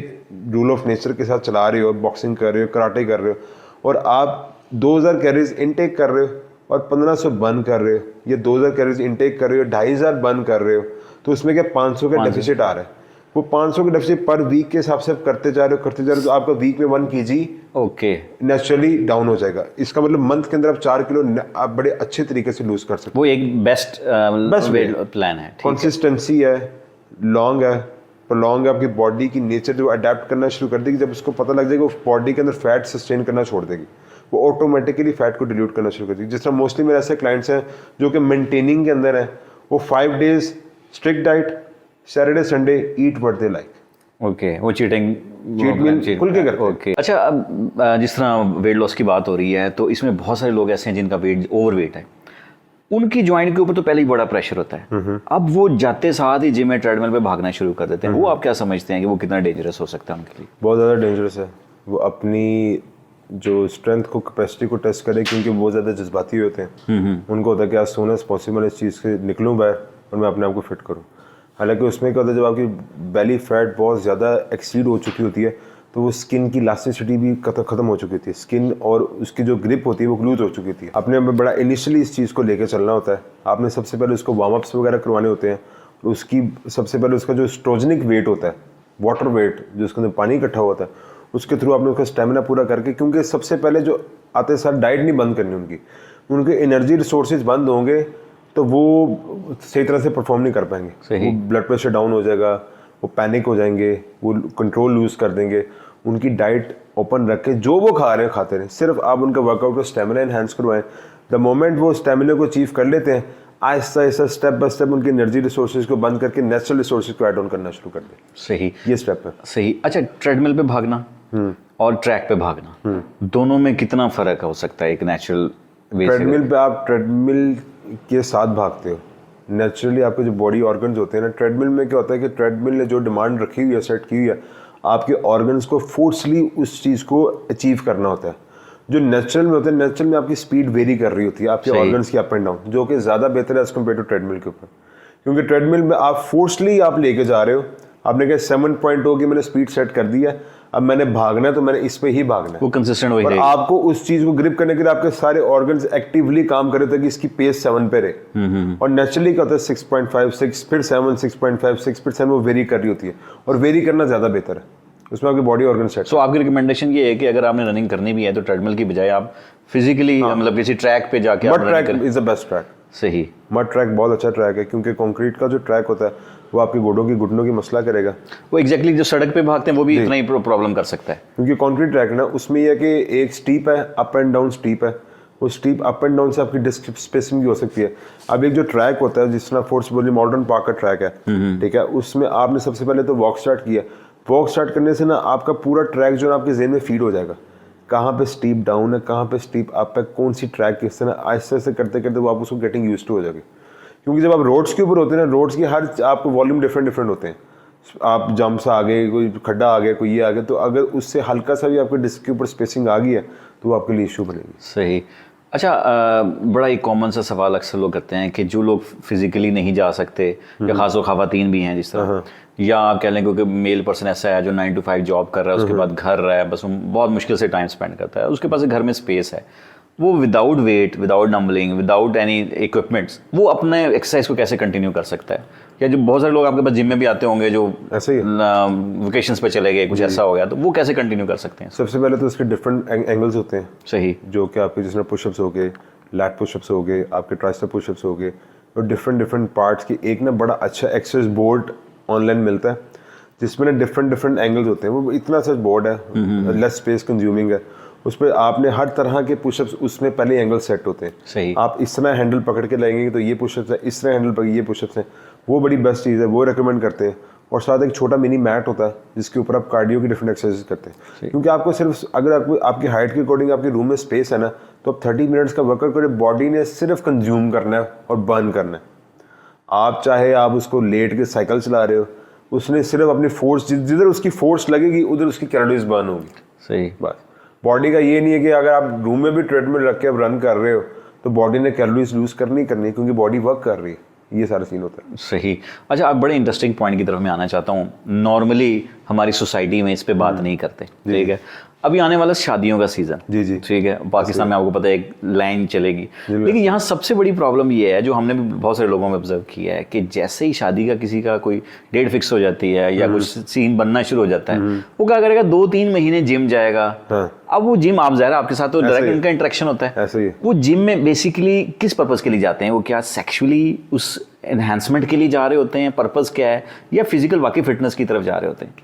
A: रूल ऑफ नेचर के साथ चला रहे हो, बॉक्सिंग कर रहे हो, कराटे कर रहे हो, और आप 2000 कैलोरीज इनटेक कर रहे हो और 1500 बर्न कर रहे हो, या 2000 कैलोरीज इनटेक कर रहे हो, 2500 बर्न कर रहे हो, तो उसमें क्या 500 का डेफिसिट आ रहा है। वो 500 का डेफिसिट पर वीक के हिसाब से आप करते जा रहे हो, तो आपका वीक में 1 kg
B: ओके
A: नेचुरली डाउन हो जाएगा। इसका मतलब मंथ के अंदर आप 4 किलो आप बड़े अच्छे तरीके से लूज कर सकते
B: वो एक बेस्ट प्लान है।
A: हो। कंसिस्टेंसी है, लॉन्ग है, प्रलॉन्ग है। आपकी बॉडी की नेचर जो अडेप्ट करना शुरू कर देगी, जब उसको पता लग जाएगा, वो बॉडी के अंदर फैट सस्टेन करना छोड़ देगी, वो ऑटोमेटिकली फैट को डिल्यूट करना शुरू कर देगी। जिस तरह मोस्टली मेरे ऐसे क्लाइंट्स हैं जो कि मेंटेनिंग के अंदर है, वो 5 days strict diet, Saturday Sunday eat what they like.
B: Okay, वो चीटिंग
A: चीट मील खुल के करते हैं।
B: ओके। अच्छा, अब जिस तरह वेट लॉस की बात हो रही है, तो इसमें बहुत सारे लोग ऐसे हैं जिनका वेट ओवर वेट है, उनकी जॉइंट के ऊपर तो पहले ही बड़ा प्रेशर होता है। अब वो जाते साथ ही जिम में ट्रेडमिल पे भागना शुरू कर देते हैं। वो आप क्या समझते हैं कि वो कितना डेंजरस हो सकता है उनके लिए?
A: बहुत ज़्यादा डेंजरस है। वो अपनी जो स्ट्रेंथ को, कैपेसिटी को टेस्ट करे, क्योंकि वो ज़्यादा जज्बाती होते हैं। उनको होता है कि आज सोन एज पॉसिबल इस चीज़ से निकलूँ बाहर और मैं अपने आप को फिट करूँ। हालांकि उसमें क्या होता है, जब आपकी बेली फैट बहुत ज़्यादा एक्सीड हो चुकी होती है, तो वो स्किन की इलास्टिसिटी भी खत्म हो चुकी होती है। स्किन और उसकी जो ग्रिप होती है वो लूज हो चुकी होती है। अपने में बड़ा इनिशियली इस चीज़ को लेकर चलना होता है। आपने सबसे पहले उसको वार्म अप्स वगैरह करवाने होते हैं। उसकी सबसे पहले उसका जो स्ट्रोजेनिक वेट होता है, वाटर वेट, जो उसके अंदर पानी इकट्ठा होता है, उसके थ्रू आपने उसका स्टेमिना पूरा करके, क्योंकि सबसे पहले जो आते साथ डाइट नहीं बंद करनी उनके एनर्जी रिसोर्सेज बंद होंगे तो वो सही तरह से परफॉर्म नहीं कर पाएंगे। वो ब्लड प्रेशर डाउन हो जाएगा, वो पैनिक हो जाएंगे, वो कंट्रोल लूज कर देंगे। उनकी डाइट ओपन रख के जो वो खा रहे हैं खाते रहें, सिर्फ आप उनका वर्कआउट को स्टेमिना एनहांस करवाएं। द मोमेंट वो स्टेमिना को अचीव कर लेते हैं, Aahista Aahista step by step उनकी एनर्जी रिसोर्सेज को बंद करके नेचुरल रिसोर्सेज को ऐड ऑन करना शुरू कर दें।
B: सही,
A: ये स्टेप है।
B: सही। अच्छा, ट्रेडमिल पे भागना और ट्रैक पे भागना, दोनों में कितना फर्क हो सकता है एक नेचुरल वे से?
A: ट्रेडमिल पे आप ट्रेडमिल के साथ भागते हो, नेचुरली आपके जो बॉडी ऑर्गन्स होते हैं ना, ट्रेडमिल में क्या होता है कि ट्रेडमिल ने जो डिमांड रखी हुई है, सेट की हुई है, आपके ऑर्गन्स को फोर्सली उस चीज़ को अचीव करना होता है। जो नेचुरल में होता है, नेचुरल में आपकी स्पीड वेरी कर रही होती है, आपके ऑर्गन्स की अप एंड डाउन, जो कि ज़्यादा बेहतर है एज कम्पेयर टू ट्रेडमिल के ऊपर। क्योंकि ट्रेडमिल में आप फोर्सली आप लेके जा रहे हो, आपने कहा 7.0 की मैंने स्पीड सेट कर दी है, अब मैंने भागना है तो मैंने इस पे ही भागना है,
B: वो कंसिस्टेंट हो
A: और आपको उस चीज को ग्रिप करने के लिए आपके सारे ऑर्गन्स एक्टिवली काम कर रहे थे कि इसकी पेस 7 पे रहे। और नेचुरली क्या होता है 6.5, 6, फिर 7, 6.5, 6, फिर 7 वो वेरी कर रही होती है, और वेरी करना ज्यादा बेहतर है, उसमें आपकी बॉडी ऑर्गन सेट।
B: सो आपकी रिकमेंडेशन ये है कि अगर आपने रनिंग करनी भी है तो ट्रेडमिल की बजाय आप फिजिकली मतलब किसी ट्रैक पे जाके
A: mud track is the best track.
B: सही,
A: मड ट्रैक बहुत अच्छा ट्रैक है, क्योंकि कंक्रीट का जो ट्रैक होता है वो आपके घुटनों की मसला करेगा।
B: वो एग्जैक्टली जो सड़क पे भागते हैं वो भी इतना ही प्रॉब्लम कर सकता है,
A: क्योंकि कंक्रीट ट्रैक ना, उसमें यह है कि एक स्टीप है, अप एंड डाउन स्टीप है, वो स्टीप अप एंड डाउन से आपकी डिस्क स्पेसिंग भी हो सकती है। अब एक जो ट्रैक होता है, जिस तरह फोर्स बोली मॉडर्न पार्क का ट्रैक है, ठीक है, उसमें आपने सबसे पहले तो वॉक स्टार्ट किया। वॉक स्टार्ट करने से ना आपका पूरा ट्रैक जो है आपके जेहन में फीड हो जाएगा, कहाँ पे स्टीप डाउन है, कहाँ पे स्टीप अप है, कौन सी ट्रैक किस तरह, आहिस्ते आहिस्ते करते करते वो आप उसको गेटिंग यूज्ड टू हो जाएगी। क्योंकि जब आप रोड्स के ऊपर होते हैं ना, रोड्स की हर आपको वॉल्यूम डिफरेंट होते हैं। आप जंप से आ गए, कोई खड्डा आ गया, कोई ये आ गया, तो अगर उससे हल्का सा भी आपके डिस्क के ऊपर स्पेसिंग आ गई है तो वो आपके लिए इशू बनेगी।
B: सही। अच्छा, बड़ा एक कॉमन सा सवाल अक्सर लोग करते हैं कि जो लोग फिजिकली नहीं जा सकते, या खासो खवातीन भी हैं जिस तरह, या आप कह लें क्योंकि मेल पर्सन ऐसा है जो 9 to 5 जॉब कर रहा है, उसके बाद घर रहा है, बस वो बहुत मुश्किल से टाइम स्पेंड करता है, उसके पास घर में स्पेस है, वो without weight, without dumbbelling, without any equipments, वो अपने एक्सरसाइज को कैसे कंटिन्यू कर सकता है? या जो बहुत सारे लोग आपके पास जिम में भी आते होंगे जो
A: ऐसे ही
B: वेकेशंस पे चले गए, कुछ ऐसा हो गया, तो वो कैसे कंटिन्यू कर सकते हैं?
A: सबसे पहले तो उसके डिफरेंट एंगल्स होते हैं।
B: सही,
A: जो कि आपके जिसमें पुशअप्स हो गए, लैट पुशअप्स हो गए, आपके ट्राइसेप पुशअप्स हो गए, और डिफरेंट पार्ट्स की एक ना बड़ा अच्छा एक्सरसाइज बोर्ड ऑनलाइन मिलता है, जिसमें ना डिफरेंट एंगल्स होते हैं। वो इतना सा बोर्ड है, लेस स्पेस कंज्यूमिंग है, उस पर आपने हर तरह के पुशअप्स, उसमें पहले एंगल सेट होते हैं।
B: सही,
A: आप इस तरह हैंडल पकड़ के लाएंगे तो ये पुशअप्स है, इस तरह हैंडल पकड़ ये पुशअप्स हैं, वो बड़ी बेस्ट चीज़ है, वो रिकमेंड करते हैं। और साथ एक छोटा मिनी मैट होता है जिसके ऊपर आप कार्डियो की डिफरेंट एक्सरसाइज करते हैं, क्योंकि आपको सिर्फ अगर आपको आपकी हाइट के अकॉर्डिंग आपके रूम में स्पेस है ना, तो आप 30 मिनट्स का वर्कआउट करें, बॉडी ने सिर्फ कंज्यूम करना है और बर्न करना है। आप चाहे आप उसको लेट के साइकिल चला रहे हो, उसने सिर्फ अपनी फोर्स, जिधर उसकी फोर्स लगेगी उधर उसकी कैलोरीज बर्न होगी।
B: सही।
A: बस बॉडी का ये नहीं है कि अगर आप रूम में भी ट्रेडमिल रख के आप रन कर रहे हो तो बॉडी ने कैलोरीज लूज करनी है क्योंकि बॉडी वर्क कर रही है, ये सारा सीन होता है।
B: सही। अच्छा, अब बड़े इंटरेस्टिंग पॉइंट की तरफ मैं आना चाहता हूँ। नॉर्मली हमारी सोसाइटी में इस पे बात नहीं करते, ठीक है। अभी आने वाला शादियों का सीज़न,
A: जी।
B: ठीक है, पाकिस्तान में आपको पता है एक लाइन चलेगी, लेकिन यहाँ सबसे बड़ी प्रॉब्लम ये है, जो हमने भी बहुत सारे लोगों में ऑब्जर्व किया है, कि जैसे ही शादी का किसी का कोई डेट फिक्स हो जाती है या कुछ सीन बनना शुरू हो जाता है, वो क्या करेगा, 2-3 महीने जिम जाएगा। अब वो जिम, आप ज़ाहिर आपके साथ तो डायरेक्ट उनका इंटरेक्शन होता है,
A: ऐसे ही
B: वो जिम में बेसिकली किस पर्पज़ के लिए जाते हैं? वो क्या सेक्सुअली उस एनहांसमेंट के लिए जा रहे होते हैं, पर्पज़ क्या है, या फिजिकल वाकई फिटनेस की तरफ जा रहे होते हैं?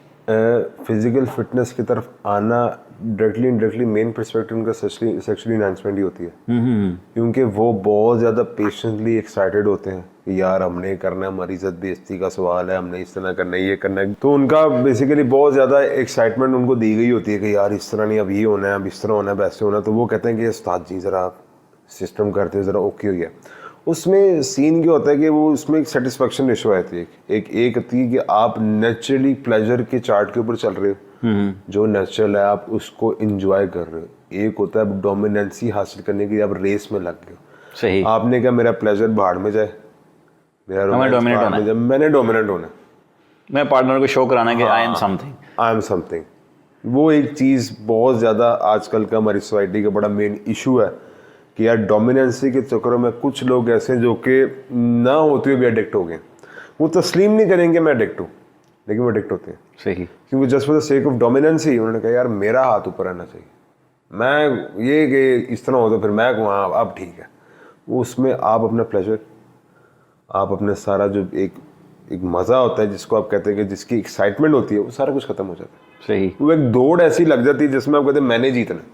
A: फिजिकल फिटनेस की तरफ आना डायरेक्टली इनडायरेक्टली मेन पर्सपेक्टिव उनका सेक्सुअली एनहांसमेंट ही होती है, क्योंकि वो बहुत ज़्यादा पेशेंटली एक्साइटेड होते हैं कि यार हमने करना है, हमारी इज्जत बेइज्जती का सवाल है, हमने इस तरह करना है, ये करना है। तो उनका बेसिकली बहुत ज़्यादा एक्साइटमेंट उनको दी गई होती है कि यार इस तरह नहीं, अब ये होना है, अब इस तरह होना है, वैसे होना है। तो वो कहते हैं कि उस्ताद जी ज़रा सिस्टम करते हैं, ज़रा ओके हो गया। उसमें सीन क्या होता है कि वो उसमें एक सेटिस्फेक्शन रेशो आती है, एक होती है कि आप नेचुरली प्लेजर के चार्ट के ऊपर चल रहे हो, जो नेचुरल है आप उसको एंजॉय कर रहे हो। एक होता है डोमिनेंसी हासिल करने की, आप रेस में लग गए हो।
B: सही।
A: आपने कहा मेरा प्लेजर बाहर में जाए, मेरा रोमांस बाहर में जाए, मैंने डोमिनेंट होना है,
B: मैं पार्टनर को शो कराना कि आई एम समथिंग।
A: वो एक चीज़ बहुत ज़्यादा आजकल का हमारी सोसाइटी का बड़ा मेन इशू है कि यार डोमिनेंसी के चक्करों में कुछ लोग ऐसे जो कि ना होते हुए भी एडिक्ट हो गए। वो तस्लीम नहीं करेंगे मैं एडिक्ट हूँ, लेकिन वो एडिक्ट होते हैं।
B: सही।
A: क्योंकि just for the sake of dominancy उन्होंने कहा यार मेरा हाथ ऊपर रहना चाहिए, मैं ये कि इस तरह हो तो फिर मैं कहूँ हाँ अब ठीक है। वो उसमें आप अपना प्लेजर, आप अपने सारा जो एक मज़ा होता है जिसको आप कहते हैं कि जिसकी एक्साइटमेंट होती है, वो सारा कुछ खत्म हो जाता है।
B: सही।
A: वो एक दौड़ ऐसी लग जाती है जिसमें आप कहते हैं मैंने जीतना है,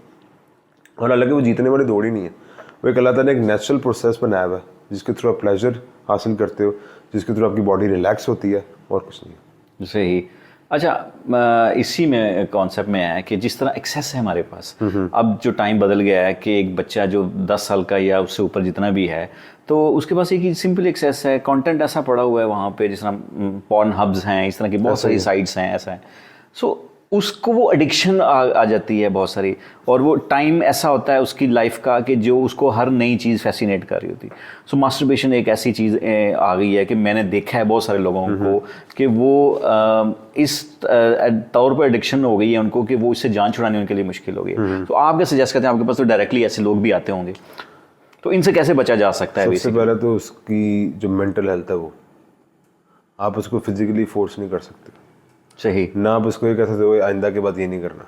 A: और हालांकि वो जीतने वाली दौड़ ही नहीं है। वो एक अल्लाह ताला ने एक नेचुरल प्रोसेस बनाया हुआ है जिसके थ्रू आप प्लेजर हासिल करते हो, जिसके थ्रू आपकी बॉडी रिलैक्स होती है, और कुछ नहीं है।
B: सही। अच्छा, इसी में कॉन्सेप्ट में है कि जिस तरह एक्सेस है हमारे पास, अब जो टाइम बदल गया है कि एक बच्चा जो 10 साल का या उससे ऊपर जितना भी है, तो उसके पास एक ही सिंपल एक्सेस है, कंटेंट ऐसा पड़ा हुआ है वहाँ पे, जिस तरह पॉर्न हब्स हैं, इस तरह की बहुत सारी साइट्स हैं, ऐसा है। सो उसको वो एडिक्शन आ जाती है बहुत सारी, और वो टाइम ऐसा होता है उसकी लाइफ का कि जो उसको हर नई चीज़ फैसिनेट कर रही होती। सो मास्टरबेशन एक ऐसी चीज़ आ गई है कि मैंने देखा है बहुत सारे लोगों को कि वो इस तौर पर एडिक्शन हो गई है उनको कि वो इससे जान छुड़ानी उनके लिए मुश्किल हो गई है। तो आप क्या सजेस्ट करते हैं? आपके पास तो डायरेक्टली ऐसे लोग भी आते होंगे, तो इनसे कैसे बचा जा सकता है?
A: सबसे पहले तो उसकी जो मेंटल हेल्थ है, वो आप उसको फिजिकली फोर्स नहीं कर सकते।
B: सही।
A: ना आप उसको ये कह सकते हो आइंदा के बाद ये नहीं करना,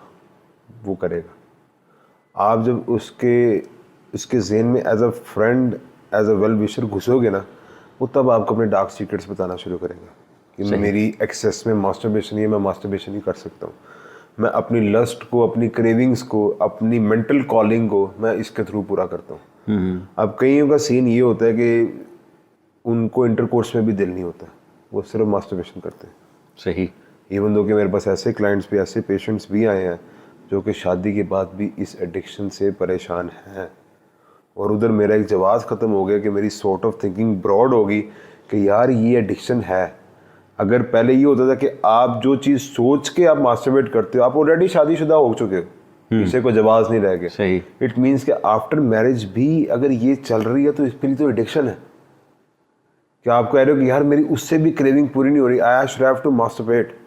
A: वो करेगा। आप जब उसके ज़हन में as a friend, as a well wisher घुसोगे ना, वो तब आपको अपने डार्क सीक्रेट्स बताना शुरू करेगा कि मेरी एक्सेस में मास्टरबेशन ही है, मैं मास्टरबेशन ही कर सकता हूँ, मैं अपनी लस्ट को, अपनी क्रेविंग्स को, अपनी मेंटल कॉलिंग को मैं इसके थ्रू पूरा करता हूँ। अब कईयों का सीन ये होता है कि उनको इंटरकोर्स में भी दिल नहीं होता, वो सिर्फ मास्टरबेशन करते हैं।
B: सही।
A: इवन दो कि मेरे पास ऐसे क्लाइंट्स भी, ऐसे पेशेंट्स भी आए हैं जो कि शादी के बाद भी इस एडिक्शन से परेशान हैं, और उधर मेरा एक जवाब ख़त्म हो गया कि मेरी सॉर्ट ऑफ थिंकिंग ब्रॉड होगी कि यार ये एडिक्शन है। अगर पहले ये होता था कि आप जो चीज़ सोच के आप मास्टरबेट करते हो, आप ऑलरेडी शादीशुदा हो चुके हो, किसी को जवाब नहीं रह गए।
B: सही।
A: इट मीन्स कि आफ्टर मैरिज भी अगर ये चल रही है तो इसके लिए तो एडिक्शन है। क्या आप कह रहे हो कि यार मेरी उससे भी क्रेविंग पूरी नहीं हो रही, I should have to masturbate.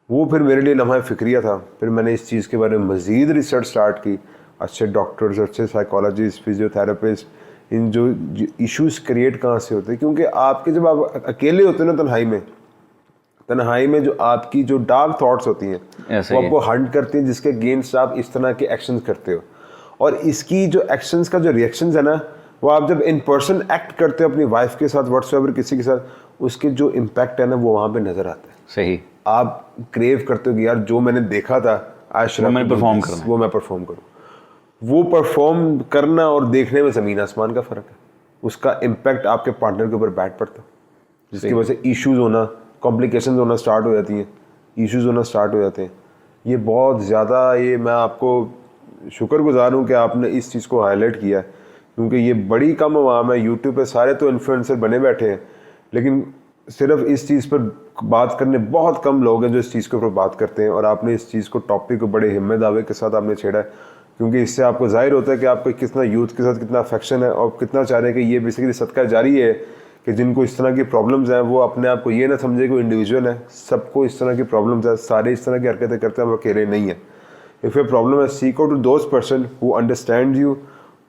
A: वो फिर मेरे लिए लम्हा फिक्रिया था। फिर मैंने इस चीज़ के बारे में मज़ीद रिसर्च स्टार्ट की, अच्छे डॉक्टर्स, अच्छे साइकोलॉजिस्ट, फिजियोथेरेपिस्ट, इन जो इश्यूज़ क्रिएट कहाँ से होते हैं, क्योंकि आपके जब आप अकेले होते हैं ना तन्हाई में जो आपकी जो डार्क थॉट्स होती हैं वो आपको हंट करती हैं, जिसके अगेंस्ट आप इस तरह के एक्शंस करते हो। और इसकी जो एक्शंस का जो रिएक्शंस है ना, वो आप जब इन पर्सन एक्ट करते हो अपनी वाइफ के साथ, व्हाट्सएवर किसी के साथ, उसके जो इम्पैक्ट है ना वो वहाँ पे नज़र आता है।
B: सही।
A: आप क्रेव करते हो कि यार जो मैंने देखा था आज
B: वो मैं परफॉर्म
A: करूँ। वो परफॉर्म करना और देखने में ज़मीन आसमान का फ़र्क है। उसका इम्पैक्ट आपके पार्टनर के ऊपर बैठ पड़ता है, जिसकी वजह से इश्यूज़ होना, कॉम्प्लिकेशंस होना स्टार्ट हो जाती हैं, इश्यूज़ होना स्टार्ट हो जाते हैं। ये बहुत ज़्यादा, ये मैं आपको शुक्रगुजार हूँ कि आपने इस चीज़ को हाईलाइट किया है, क्योंकि ये बड़ी कम आवाम है। यूट्यूब पे सारे तो इन्फ्लुएंसर बने बैठे हैं, लेकिन सिर्फ इस चीज़ पर बात करने बहुत कम लोग हैं जो इस चीज़ के ऊपर बात करते हैं, और आपने इस चीज़ को टॉपिक को बड़े हिम्मत दावे के साथ आपने छेड़ा है, क्योंकि इससे आपको जाहिर होता है कि आपको कितना यूथ के साथ कितना अफेक्शन है और कितना चाह रहे हैं कि ये बेसिकली सदका जारी है कि जिनको इस तरह की प्रॉब्लम्स हैं वो अपने आप को ये ना समझे कि इंडिविजुअल है, सबको इस तरह की प्रॉब्लम्स है, सारे इस तरह की हरकतें करते हैं, वो अकेले नहीं है। इफ़ ए प्रॉब्लम है, seek out to those person who understand you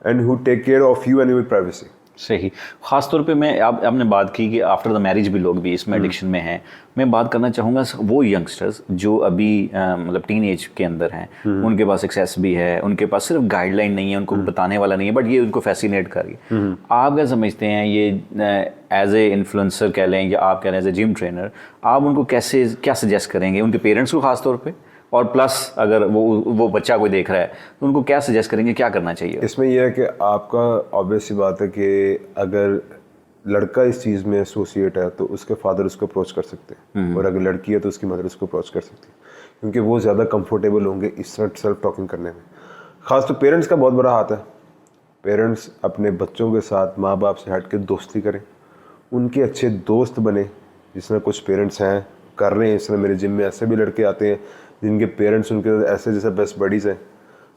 A: and who take care of you and your privacy.
B: सही। ख़ास तौर पे मैं आपने बात की कि आफ्टर द मैरिज भी लोग भी इसमें एडिक्शन में हैं। मैं बात करना चाहूँगा वो यंगस्टर्स जो अभी मतलब टीन एज के अंदर हैं, उनके पास एक्सेस भी है, उनके पास सिर्फ गाइडलाइन नहीं है, उनको बताने वाला नहीं है, बट ये उनको फैसिनेट कर रही है। आप क्या समझते हैं ये एज ए इन्फ्लुएंसर कह लें या आप कह रहे हैं एज ए जिम ट्रेनर, आप उनको कैसे क्या सजेस्ट करेंगे, उनके पेरेंट्स को खास तौर पे, और प्लस अगर वो बच्चा कोई देख रहा है तो उनको क्या सजेस्ट करेंगे, क्या करना चाहिए?
A: इसमें यह है कि आपका ऑब्वियस सी बात है कि अगर लड़का इस चीज़ में एसोसिएट है तो उसके फादर उसको अप्रोच कर सकते हैं, और अगर लड़की है तो उसकी मदर उसको अप्रोच कर सकती है, क्योंकि वो ज़्यादा कंफर्टेबल होंगे इस तरह सेल्फ टॉकिंग करने में। ख़ास तो पेरेंट्स का बहुत बड़ा हाथ है। पेरेंट्स अपने बच्चों के साथ माँ बाप से हट के दोस्ती करें, उनके अच्छे दोस्त बने, जिसमें कुछ पेरेंट्स हैं कर रहे हैं। इसमें मेरे जिम में ऐसे भी लड़के आते हैं जिनके पेरेंट्स उनके ऐसे जैसे बेस्ट बडीज़ हैं।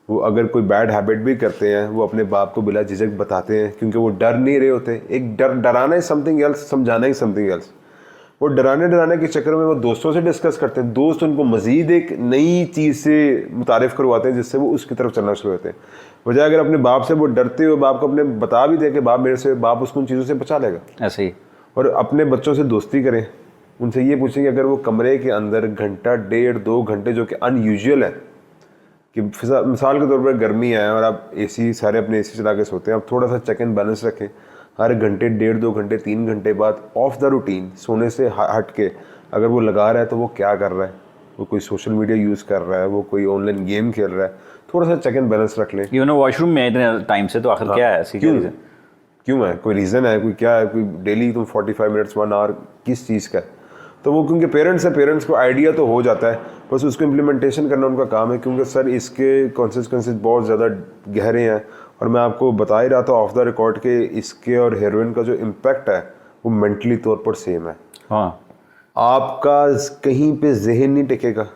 A: वो अगर कोई बैड हैबिट भी करते हैं वो अपने बाप को बिला झिझक बताते हैं, क्योंकि वो डर नहीं रहे होते। एक डराना ही समथिंग एल्स, समझाना ही समथिंग एल्स। वो डराने के चक्कर में वो दोस्तों से डिस्कस करते हैं, दोस्त उनको मज़ीद एक नई चीज़ से मुतारिफ़ करवाते हैं जिससे वो उसकी तरफ चलना शुरू होते हैं। वजह अगर अपने बाप से वो डरते हुए बाप को अपने बता भी दे कि बाप मेरे से, बाप उसको उन चीज़ों से बचा लेगा।
B: ऐसे ही।
A: और अपने बच्चों से दोस्ती करें, उनसे ये पूछें कि अगर वो कमरे के अंदर घंटा 1.5-2 घंटे, जो कि अनयूजुअल है कि मिसाल के तौर पर गर्मी है और आप एसी सारे अपने एसी चला के सोते हैं, आप थोड़ा सा चेक एंड बैलेंस रखें। हर घंटे 1.5-2 घंटे 3 घंटे बाद ऑफ द रूटीन, सोने से हट के अगर वो लगा रहा है तो वो क्या कर रहा है, वो कोई सोशल मीडिया यूज़ कर रहा है, वो कोई ऑनलाइन गेम खेल रहा है, थोड़ा सा चेक एंड बैलेंस रख लें।
B: इवन वॉशरूम में इतने टाइम से तो आखिर क्या है,
A: क्यों है, कोई रीज़न है, कोई क्या है, कोई डेली तुम 45 मिनट्स 1 आवर किस चीज़ का है? तो वो क्योंकि पेरेंट्स है, पेरेंट्स को आइडिया तो हो जाता है, बस उसको इम्प्लीमेंटेशन करना उनका काम है। क्योंकि सर इसके कॉन्सिक्वेंसेस बहुत ज़्यादा गहरे हैं, और मैं आपको बता ही रहा था ऑफ द रिकॉर्ड के इसके और हेरोइन का जो इम्पैक्ट है वो मेंटली तौर पर सेम है।
B: हाँ,
A: आपका कहीं पे जहन नहीं टिकेगा,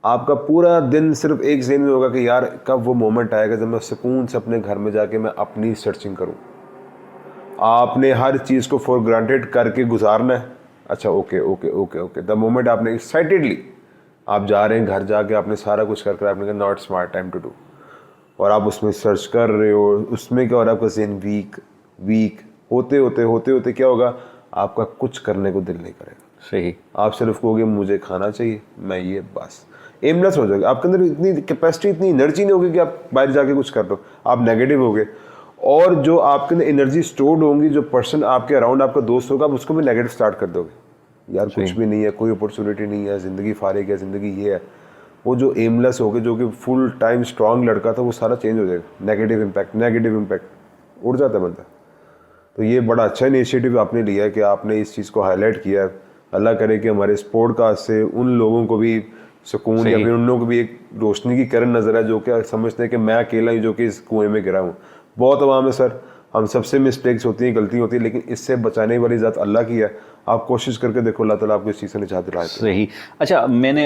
A: आपका पूरा दिन सिर्फ एक जहन में होगा कि यार कब वो मोमेंट आएगा जब मैं सुकून से अपने घर में जाके मैं अपनी सर्चिंग करूं। आपने हर चीज़ को फॉर ग्रांटेड करके गुजारना है। अच्छा, okay okay okay okay, the moment आपने एक्साइटेडली आप जा रहे हैं, घर जाके आपने सारा कुछ कर आपने कहा not smart time to do, और आप उसमें सर्च कर रहे हो, उसमें क्या हो रहा है, आपका जहन वीक होते होते क्या होगा, आपका कुछ करने को दिल नहीं करेगा।
B: सही।
A: आप सिर्फ कहोगे मुझे खाना चाहिए, मैं ये, बस एमलेस हो जाएगा। आपके अंदर इतनी कैपेसिटी, इतनी एनर्जी नहीं होगी कि आप बाहर जाके कुछ कर दो, आप नेगेटिव हो गए। और जो आपके अंदर एनर्जी स्टोर्ड होंगी, जो पर्सन आपके अराउंड आपका दोस्त होगा, आप उसको भी नेगेटिव स्टार्ट कर दोगे। यार कुछ भी नहीं है, कोई अपॉर्चुनिटी नहीं है, ज़िंदगी फारिग है, ज़िंदगी ये है। वो जो एमलेस हो गए, जो कि फुल टाइम स्ट्रांग लड़का था, वो सारा चेंज हो जाएगा। नेगेटिव इम्पैक्ट उड़ जाता है बंदा। तो ये बड़ा अच्छा इनिशिएटिव आपने लिया है कि आपने इस चीज़ को हाईलाइट किया है। अल्लाह करे कि हमारे इस पॉडकास्ट से उन लोगों को भी सुकून, या फिर उन लोगों को भी एक रोशनी की किरण नजर है, जो कि समझते हैं कि मैं अकेला ही जो कि इस कुएं में गिरा हूँ। बहुत अवाम है सर, हम सबसे मिस्टेक्स होती हैं, गलती होती है, लेकिन इससे बचाने वाली ज़ात अल्लाह की है। आप कोशिश करके देखो, अल्लाह ताला आपको इस चीज़ से निजात दिलाए।
B: सही। अच्छा, मैंने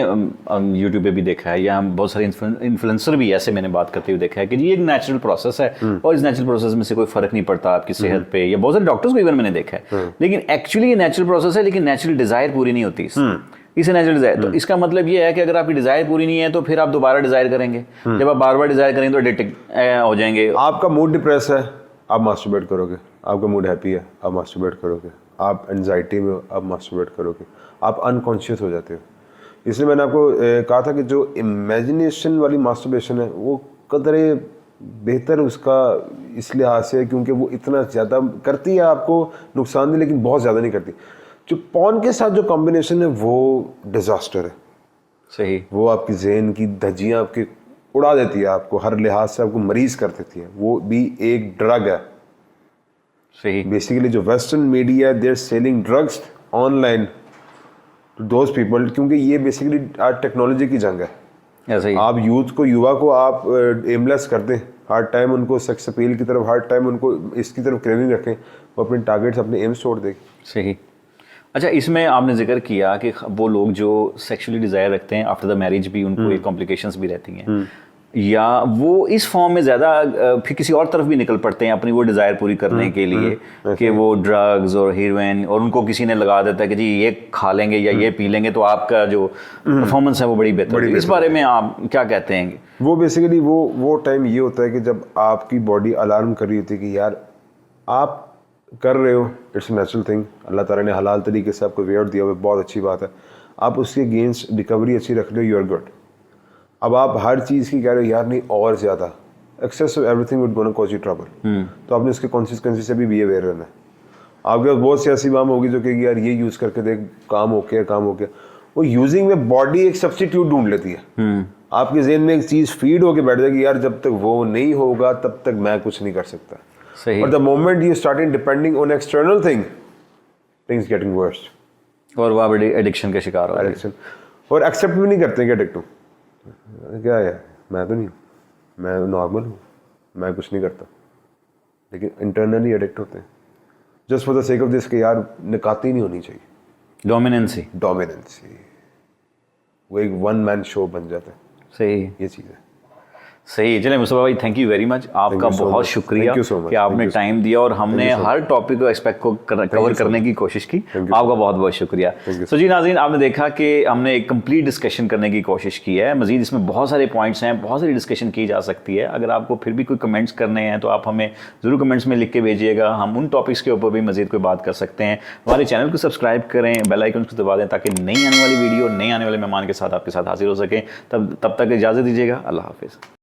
B: यूट्यूब पे भी देखा है, या बहुत सारे इन्फ्लुएंसर भी ऐसे मैंने बात करते हुए देखा है कि ये एक नेचुरल प्रोसेस है, और इस नेचुरल प्रोसेस में से कोई फर्क नहीं पड़ता आपकी सेहत पे, या बहुत सारे डॉक्टर्स को इवन मैंने देखा है। लेकिन एक्चुअली ये नेचुरल प्रोसेस है, लेकिन नेचुरल डिज़ायर पूरी नहीं होती इसे नेचुरल डिज़ायर। तो इसका मतलब ये है कि अगर आपकी डिज़ायर पूरी नहीं है तो फिर आप दोबारा डिज़ायर करेंगे। जब आप बार बार डिज़ायर करेंगे तो एडिक्ट हो जाएंगे।
A: आपका मूड डिप्रेस है, आप मास्टरबेट करोगे। आपका मूड हैप्पी है, आप मास्टरबेट करोगे। आप एंजाइटी में हो, आप मास्टरबेट करोगे। आप अनकॉन्शियस हो जाते हो। इसलिए मैंने आपको कहा था कि जो इमेजिनेशन वाली मास्टरबेशन है वो कदरे बेहतर उसका इस लिहाज से है क्योंकि वो इतना ज़्यादा करती है आपको नुकसान नहीं, लेकिन बहुत ज़्यादा नहीं करती। जो पॉर्न के साथ जो कॉम्बिनेशन है वो डिज़ास्टर है।
B: सही।
A: वो आपकी जहन की धज्जियाँ आपकी उड़ा देती है, आपको हर लिहाज से आपको मरीज कर देती है। वो भी एक ड्रग है।
B: सही।
A: बेसिकली जो western media they're selling drugs online to those people, क्योंकि ये बेसिकली आज टेक्नोलॉजी की जंग है।
B: ऐसे ही
A: आप यूथ को, युवा को आप एमलेस कर दें, हर टाइम उनको सेक्स अपील की तरफ, हर टाइम उनको इसकी तरफ क्रेविंग रखें, वो अपने टारगेट्स, अपने एम्स छोड़ देगी।
B: सही। अच्छा, इसमें आपने जिक्र किया कि वो लोग जो सेक्सुअली डिज़ायर रखते हैं आफ्टर द मैरिज भी उनको ये कॉम्प्लिकेशंस भी रहती हैं, या वो इस फॉर्म में ज़्यादा फिर किसी और तरफ भी निकल पड़ते हैं अपनी वो डिज़ायर पूरी करने के लिए कि वो ड्रग्स और हीरोइन, और उनको किसी ने लगा देता है कि जी ये खा लेंगे या ये पी लेंगे तो आपका जो परफॉर्मेंस है वो बड़ी बेहतर होगी। इस बारे में आप क्या कहते हैं?
A: वो बेसिकली वो टाइम ये होता है कि जब आपकी बॉडी अलार्म कर रही होती है कि यार आप कर रहे हो, इट्स नेचुरल थिंग, अल्लाह ताला ने हलाल तरीके से आपको वे आउट दिया हुआ है, बहुत अच्छी बात है, आप उसके अगेंस्ट रिकवरी अच्छी रख लो, यू आर गुड। अब आप हर चीज़ की कह रहे हो यार नहीं और ज़्यादा, excess of everything would gonna cause you trouble, तो आपने उसके कॉन्सिक्वेंसेस से भी अवेयर रहना है। आपके पास बहुत सी ऐसी बाम होगी जो कहेगी यार ये यूज़ करके देख काम हो गया, वो यूजिंग में बॉडी एक सब्स्टिट्यूट ढूंढ लेती है। आपके जेहन में एक चीज़ फीड होकर बैठ जाएगी यार जब तक वो नहीं होगा तब तक मैं कुछ नहीं कर सकता।
B: सही।
A: But the moment you started depending on external things getting worse.
B: और वो बड़ी एडिक्शन का शिकार हो रहे हैं।
A: Addiction. और एक्सेप्ट भी नहीं करते कि एडिक्ट हूँ, क्या है मैं तो नहीं हूँ, मैं नॉर्मल हूँ, मैं कुछ नहीं करता, लेकिन इंटरनली एडिक्ट होते हैं just for the sake of this कि यार निकाती नहीं होनी चाहिए,
B: डोमिनेंसी,
A: वो एक वन मैन शो बन जाता है।
B: सही,
A: ये चीज़ है।
B: सही। चलिए मुस्तफा भाई, थैंक यू वेरी मच, आपका बहुत शुक्रिया कि आपने टाइम दिया और हमने हर टॉपिक को एक्सपेक्ट को कवर करने की कोशिश की। आपका बहुत बहुत शुक्रिया। तो जी नाज़रीन, आपने देखा कि हमने एक कंप्लीट डिस्कशन करने की कोशिश की है। मज़ीद इसमें बहुत सारे पॉइंट्स हैं, बहुत सारी डिस्कशन की जा सकती है। अगर आपको फिर भी कोई कमेंट्स करने हैं तो आप हमें ज़रूर कमेंट्स में लिख के भेजिएगा, हम उन टॉपिक्स के ऊपर भी मज़ीद कोई बात कर सकते हैं। हमारे चैनल को सब्सक्राइब करें, बेल आइकन को दबा दें ताकि नई आने वाली वीडियो नए आने वाले मेहमान के साथ आपके साथ हाजिर हो सकें। तब तक इजाज़त दीजिएगा। अल्लाह हाफिज़।